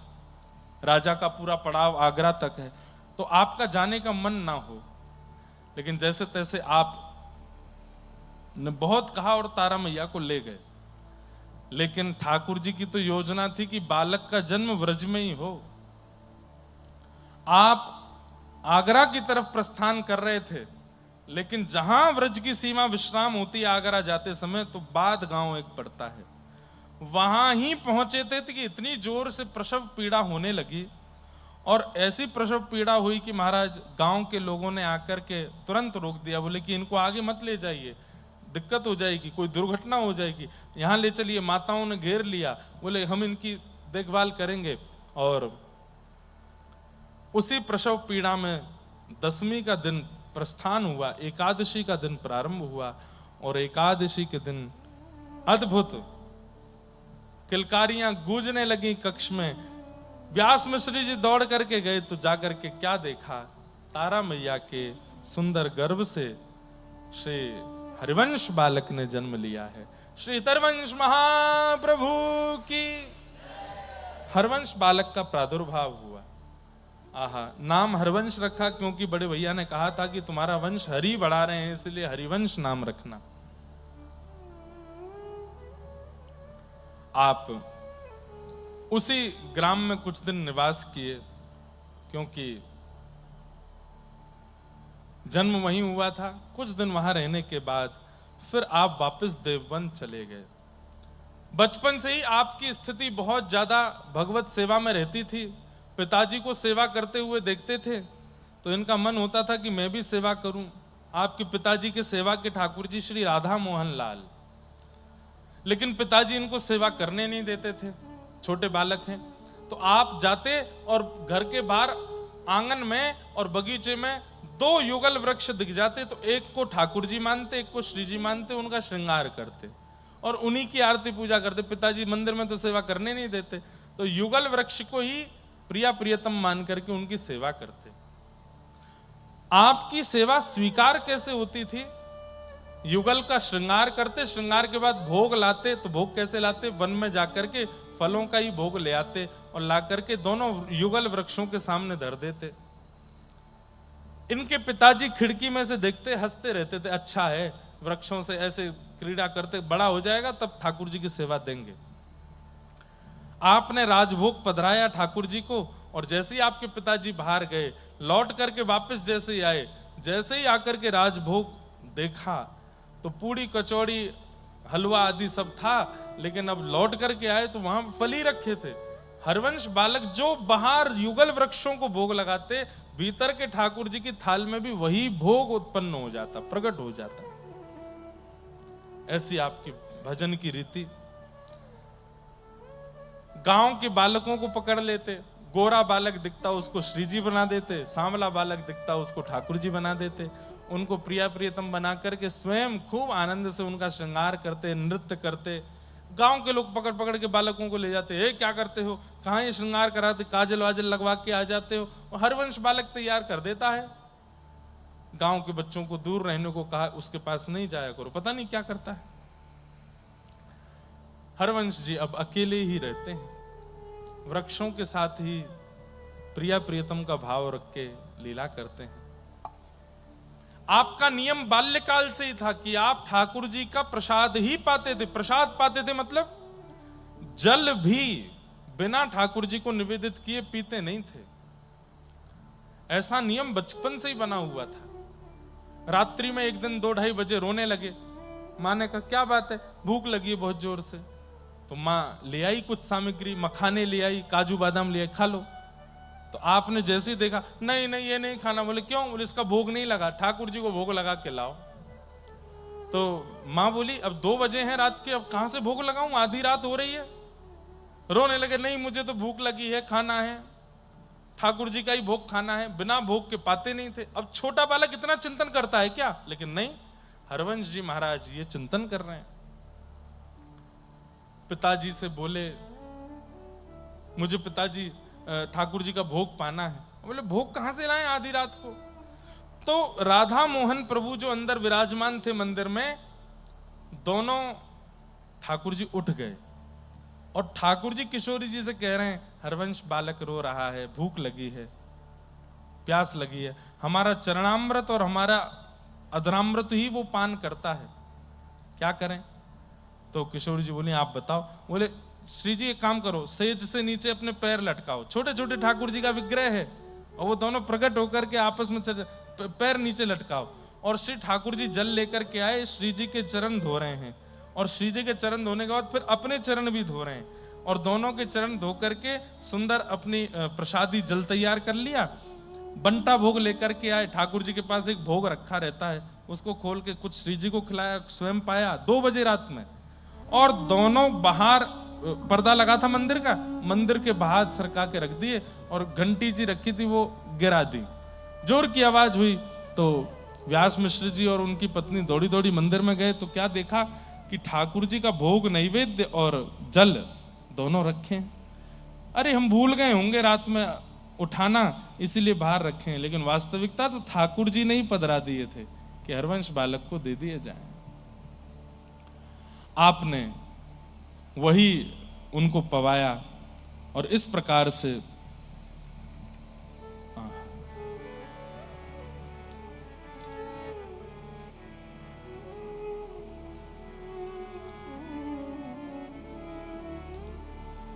राजा का पूरा पड़ाव आगरा तक है, तो आपका जाने का मन ना हो। लेकिन जैसे तैसे आप ने बहुत कहा और तारा मैया को ले गए। लेकिन ठाकुर जी की तो योजना थी कि बालक का जन्म व्रज में ही हो। आप आगरा की तरफ प्रस्थान कर रहे थे, लेकिन जहां व्रज की सीमा विश्राम होती है आगरा जाते समय, तो बाद गांव एक पड़ता है, वहां ही पहुंचे थे कि इतनी जोर से प्रसव पीड़ा होने लगी, और ऐसी प्रसव पीड़ा हुई कि महाराज गांव के लोगों ने आकर के तुरंत रोक दिया। बोले कि इनको आगे मत ले जाइए, दिक्कत हो जाएगी, कोई दुर्घटना हो जाएगी, यहाँ ले चलिए। माताओं ने घेर लिया, बोले हम इनकी देखभाल करेंगे। और उसी प्रसव पीड़ा में 10वीं का दिन प्रस्थान हुआ, एकादशी का दिन प्रारंभ हुआ, और एकादशी के दिन अद्भुत किलकारियां गूंजने लगी कक्ष में। व्यास मिश्र जी दौड़ करके गए तो जाकर के क्या देखा, तारा मैया के सुंदर गर्भ से श्री हरिवंश बालक ने जन्म लिया है। श्री हितैर्वंश महाप्रभु की। हरवंश बालक का प्रादुर्भाव हुआ। आहा, नाम हरवंश रखा क्योंकि बड़े भैया ने कहा था कि तुम्हारा वंश हरि बढ़ा रहे हैं, इसलिए हरिवंश नाम रखना। आप उसी ग्राम में कुछ दिन निवास किए, क्योंकि जन्म वहीं हुआ था। कुछ दिन वहां रहने के बाद फिर आप वापस देवबंद चले गए। बचपन से ही आपकी स्थिति बहुत ज्यादा भगवत सेवा में रहती थी, पिताजी को सेवा करते हुए देखते थे, तो इनका मन होता था कि मैं भी सेवा करूं। आपके पिताजी के सेवा के ठाकुर जी श्री राधा मोहन लाल, लेकिन पिताजी इनको सेवा करने नहीं देते थे, छोटे बालक हैं। तो आप जाते और घर के बाहर आंगन में और बगीचे में 2 युगल वृक्ष दिख जाते, तो एक को ठाकुर जी मानते, एक को श्री जी मानते, उनका श्रृंगार करते और उन्हीं की आरती पूजा करते। पिताजी मंदिर में तो सेवा करने नहीं देते, तो युगल वृक्ष को ही प्रिया प्रियतम मान करके उनकी सेवा करते। आपकी सेवा स्वीकार कैसे होती थी? युगल का श्रृंगार करते, श्रृंगार के बाद भोग लाते, तो भोग कैसे लाते? वन में जाकर के फलों का ही भोग ले आते और ला करके दोनों युगल वृक्षों के सामने धर देते। इनके पिताजी खिड़की में से देखते, हंसते रहते थे, अच्छा है, वृक्षों से ऐसे क्रीड़ा करते, बड़ा हो जाएगा तब ठाकुर जी की सेवा देंगे। आपने राजभोग पधराया ठाकुर जी को, और जैसे ही आपके पिताजी बाहर गए, लौट करके वापस जैसे ही आए, जैसे ही आकर के राजभोग देखा तो पूड़ी कचौड़ी हलवा आदि सब था, लेकिन अब लौट करके आए तो वहां फल ही रखे थे। हरवंश बालक जो बाहर युगल वृक्षों को भोग लगाते, भीतर के ठाकुर जी की थाल में भी वही भोग उत्पन्न हो जाता, प्रकट हो जाता। ऐसी आपकी भजन की रीति। गांव के बालकों को पकड़ लेते, गोरा बालक दिखता उसको श्री जी बना देते, सांवला बालक दिखता उसको ठाकुर जी बना देते, उनको प्रिया प्रियतम बना करके स्वयं खूब आनंद से उनका श्रृंगार करते, नृत्य करते। गांव के लोग पकड़ पकड़ के बालकों को ले जाते, हे क्या करते हो, कहाँ ये श्रृंगार कराते, काजल वाजल लगवा के आ जाते हो। और हरवंश बालक तैयार कर देता है। गांव के बच्चों को दूर रहने को कहा, उसके पास नहीं जाया करो, पता नहीं क्या करता है। हरवंश जी अब अकेले ही रहते हैं, वृक्षों के साथ ही प्रिया प्रियतम का भाव रख के लीला करते हैं। आपका नियम बाल्यकाल से ही था कि आप ठाकुर जी का प्रसाद ही पाते थे। प्रसाद पाते थे मतलब जल भी बिना ठाकुर जी को निवेदित किए पीते नहीं थे। ऐसा नियम बचपन से ही बना हुआ था। रात्रि में एक दिन 2-2:30 बजे रोने लगे। माँ ने कहा क्या बात है? भूख लगी है बहुत जोर से। तो माँ ले आई कुछ सामग्री, मखाने ले आई, काजू बादाम ले आई, खा लो। तो आपने जैसे ही देखा, नहीं नहीं ये नहीं खाना। बोले क्यों? बोले इसका भोग नहीं लगा, ठाकुर जी को भोग लगा के लाओ। तो माँ बोली अब 2 बजे हैं रात के, अब कहां से भोग लगाऊं, आधी रात हो रही है। रोने लगे, नहीं मुझे तो भूख लगी है, खाना है, ठाकुर जी का ही भोग खाना है। बिना भोग के पाते नहीं थे। अब छोटा बालक इतना चिंतन करता है क्या? लेकिन नहीं, हरवंश जी महाराज ये चिंतन कर रहे हैं। पिताजी से बोले, मुझे पिताजी ठाकुर जी का भोग पाना है। बोले भोग कहां से लाएं आधी रात को? तो राधा मोहन प्रभु जो अंदर विराजमान थे मंदिर में, दोनों ठाकुर जी उठ गए और ठाकुर जी किशोरी जी से कह रहे हैं, हरवंश बालक रो रहा है, भूख लगी है, प्यास लगी है, हमारा चरणामृत और हमारा अधरामृत ही वो पान करता है, क्या करें? तो किशोरी जी बोले आप बताओ। बोले श्री जी एक काम करो, सेज से नीचे अपने पैर लटकाओ। छोटे छोटे ठाकुर जी का विग्रह है और वो दोनों प्रकट होकर के आपस में पैर नीचे लटकाओ। और श्री ठाकुर जी जल लेकर के आए, श्री जी के चरण धो रहे हैं और श्री जी के चरण धोने के बाद फिर अपने चरण भी धो रहे हैं और दोनों के चरण धो करके सुंदर अपनी प्रसादी जल तैयार कर लिया। बंटा भोग लेकर के आए। ठाकुर जी के पास एक भोग रखा रहता है, उसको खोल के कुछ श्री जी को खिलाया, स्वयं पाया 2 बजे रात में। और दोनों बाहर पर्दा लगा था मंदिर का, मंदिर के बाहर सरका के रख दिए और घंटी जी रखी थी वो गिरा दी। जोर की आवाज हुई तो व्यास मिश्र जी और उनकी पत्नी दौड़ी दौड़ी मंदिर में गए तो क्या देखा कि ठाकुर जी का भोग नैवेद्य और जल दोनों रखे। अरे हम भूल गए होंगे रात में उठाना, इसीलिए बाहर रखे हैं। लेकिन वास्तविकता तो ठाकुर जी ने ही पधरा दिए थे कि हरवंश बालक को दे दिए जाएं। आपने वही उनको पवाया और इस प्रकार से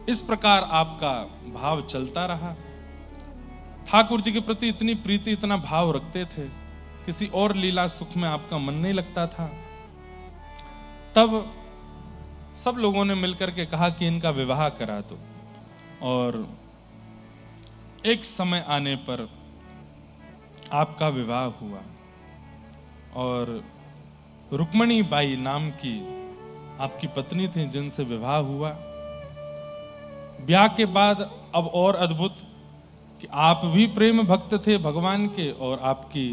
आपका भाव चलता रहा। ठाकुर जी के प्रति इतनी प्रीति, इतना भाव रखते थे, किसी और लीला सुख में आपका मन नहीं लगता था। तब सब लोगों ने मिलकर के कहा कि इनका विवाह करा दो। और एक समय आने पर आपका विवाह हुआ और रुक्मणी बाई नाम की आपकी पत्नी थी जिनसे विवाह हुआ। ब्याह के बाद अब और अद्भुत कि आप भी प्रेम भक्त थे भगवान के और आपकी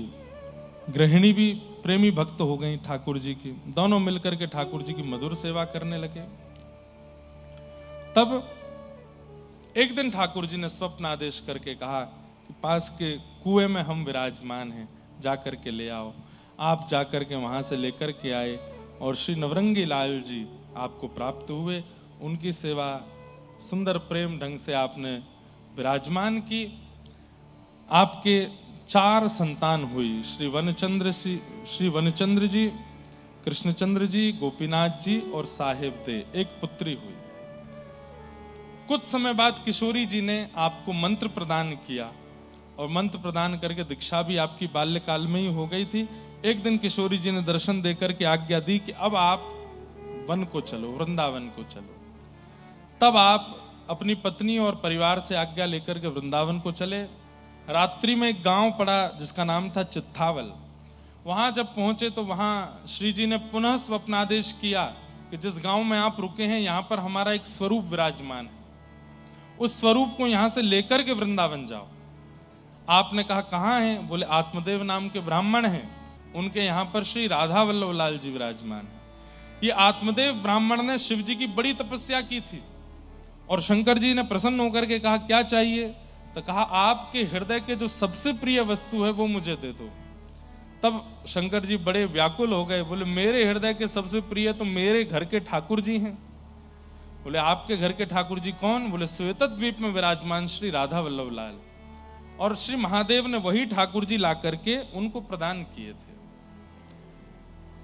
गृहिणी भी प्रेमी भक्त हो गई ठाकुर जी की। दोनों मिलकर के ठाकुर जी की मधुर सेवा करने लगे। तब एक दिन ठाकुर जी ने स्वप्न आदेश करके कहा कि पास के कुएं में हम विराजमान हैं, जाकर के ले आओ। आप जाकर के वहां से लेकर के आए और श्री नवरंगी लाल जी आपको प्राप्त हुए। उनकी सेवा सुंदर प्रेम ढंग से आपने विराजमान की। आपके 4 संतान हुई, श्री वनचंद्र जी, कृष्णचंद्र जी, गोपीनाथ जी और साहेब दे। एक पुत्री हुई। कुछ समय बाद किशोरी जी ने आपको मंत्र प्रदान किया और मंत्र प्रदान करके दीक्षा भी आपकी बाल्यकाल में ही हो गई थी। एक दिन किशोरी जी ने दर्शन देकर के आज्ञा दी कि अब आप वन को चलो, वृंदावन को चलो। तब आप अपनी पत्नी और परिवार से आज्ञा लेकर के वृंदावन को चले। रात्रि में एक गांव पड़ा जिसका नाम था चित्थावल। वहां जब पहुंचे तो वहां श्री जी ने पुनः स्वप्नादेश किया कि जिस गांव में आप रुके हैं यहां पर हमारा एक स्वरूप विराजमान है, उस स्वरूप को यहां से लेकर के वृंदावन जाओ। आपने कहा कहां है? बोले आत्मदेव नाम के ब्राह्मण हैं, उनके यहां पर श्री राधा वल्लभ लाल जी विराजमान है। ये आत्मदेव ब्राह्मण ने शिव जी की बड़ी तपस्या की थी और शंकर जी ने प्रसन्न होकर के कहा क्या चाहिए? तो कहा आपके हृदय के जो सबसे प्रिय वस्तु है वो मुझे दे दो। तब शंकर जी बड़े व्याकुल हो गए, बोले मेरे हृदय के सबसे प्रिय तो मेरे घर के ठाकुर जी हैं। बोले आपके घर के ठाकुर जी कौन? बोले श्वेतद्वीप में विराजमान श्री राधा वल्लभ लाल। और श्री महादेव ने वही ठाकुर जी ला करके उनको प्रदान किए थे।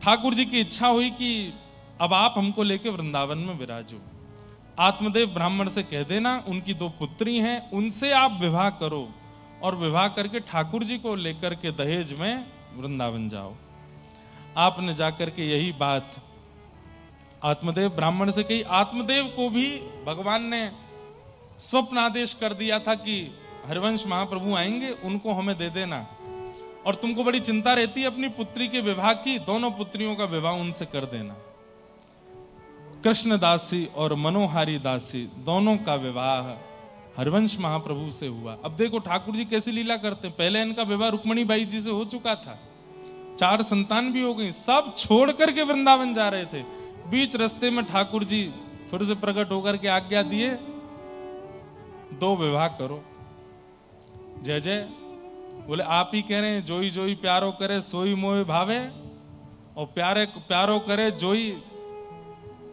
ठाकुर जी की इच्छा हुई कि अब आप हमको लेके वृंदावन में विराजो। आत्मदेव ब्राह्मण से कह देना उनकी 2 पुत्री हैं, उनसे आप विवाह करो और विवाह करके ठाकुर जी को लेकर के दहेज में वृंदावन जाओ। आपने जाकर के यही बात आत्मदेव ब्राह्मण से कही। आत्मदेव को भी भगवान ने स्वप्न आदेश कर दिया था कि हरिवंश महाप्रभु आएंगे, उनको हमें दे देना और तुमको बड़ी चिंता रहती है अपनी पुत्री के विवाह की, दोनों पुत्रियों का विवाह उनसे कर देना। कृष्ण दासी और मनोहारी दासी दोनों का विवाह हरिवंश महाप्रभु से हुआ। अब देखो ठाकुर जी कैसी लीला करते हैं। पहले इनका विवाह रुक्मणी बाई जी से हो चुका था, 4 संतान भी हो गई, सब छोड़ करके वृंदावन जा रहे थे। बीच रास्ते में ठाकुर जी फिर से प्रकट होकर के आज्ञा दिए 2 विवाह करो। जय जय। बोले आप ही कह रहे हैं जोई जोई प्यारो करे सोई मोए भावे, और प्यारे प्यारो करे जोई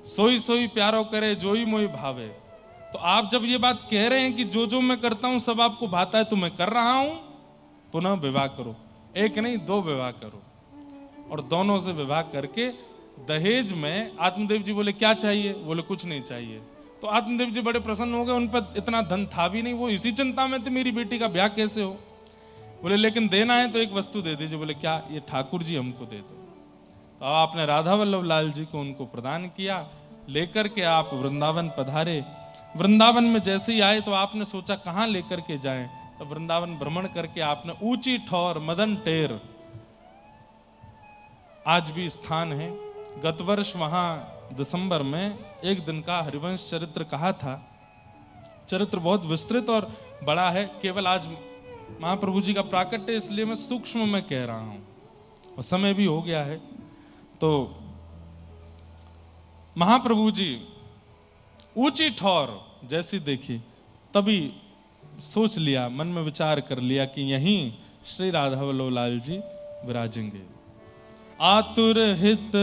सोई सोई प्यारो करे जोई मोई भावे। तो आप जब ये बात कह रहे हैं कि जो जो मैं करता हूं सब आपको भाता है तो मैं कर रहा हूं, पुनः विवाह करो। 1 नहीं 2 विवाह करो। और दोनों से विवाह करके दहेज में आत्मदेव जी बोले क्या चाहिए? बोले कुछ नहीं चाहिए। तो आत्मदेव जी बड़े प्रसन्न हो गए, उन पर इतना धन था भी नहीं, वो इसी चिंता में थे मेरी बेटी का ब्याह कैसे हो। बोले लेकिन देना है तो एक वस्तु दे दीजिए। बोले क्या? ये ठाकुर जी हमको दे दो। तो आपने राधा वल्लभ लाल जी को उनको प्रदान किया। लेकर के आप वृंदावन पधारे। वृंदावन में जैसे ही आए तो आपने सोचा कहाँ लेकर के जाएं। तो वृंदावन भ्रमण करके आपने ऊंची ठौर मदन टेर आज भी स्थान है। गत वर्ष वहां दिसंबर में 1 दिन का हरिवंश चरित्र कहा था। चरित्र बहुत विस्तृत और बड़ा है। केवल आज महाप्रभु जी का प्राकट्य इसलिए मैं सूक्ष्म में कह रहा हूं और समय भी हो गया है। तो महाप्रभु जी ऊंची ठौर जैसी देखी, तभी सोच लिया, मन में विचार कर लिया कि यहीं श्री राधा वल्लभ लाल जी विराजेंगे। आतुर हित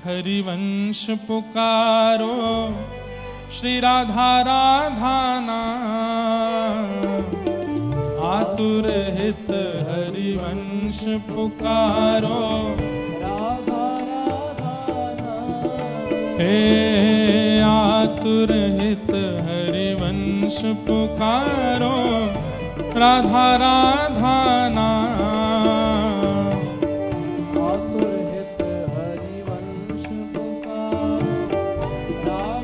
हरिवंश पुकारो, श्री राधा राधा नाम। आतुर हित हरिवंश पुकारो, राधा राधा नाम। हे आतुर हित हरिवंश पुकारो, राधा राधा नाम। आतुर हित हरिवंश पुकारो, राधा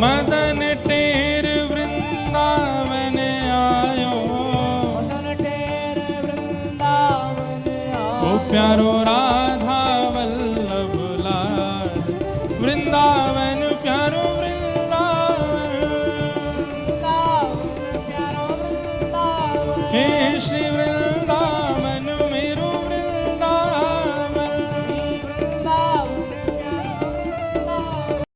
मदन टेर वृंदावन आयो, मदन टेर वृंदावन आयो, ओ प्यारो राधा वल्लभ लाल, वृंदावन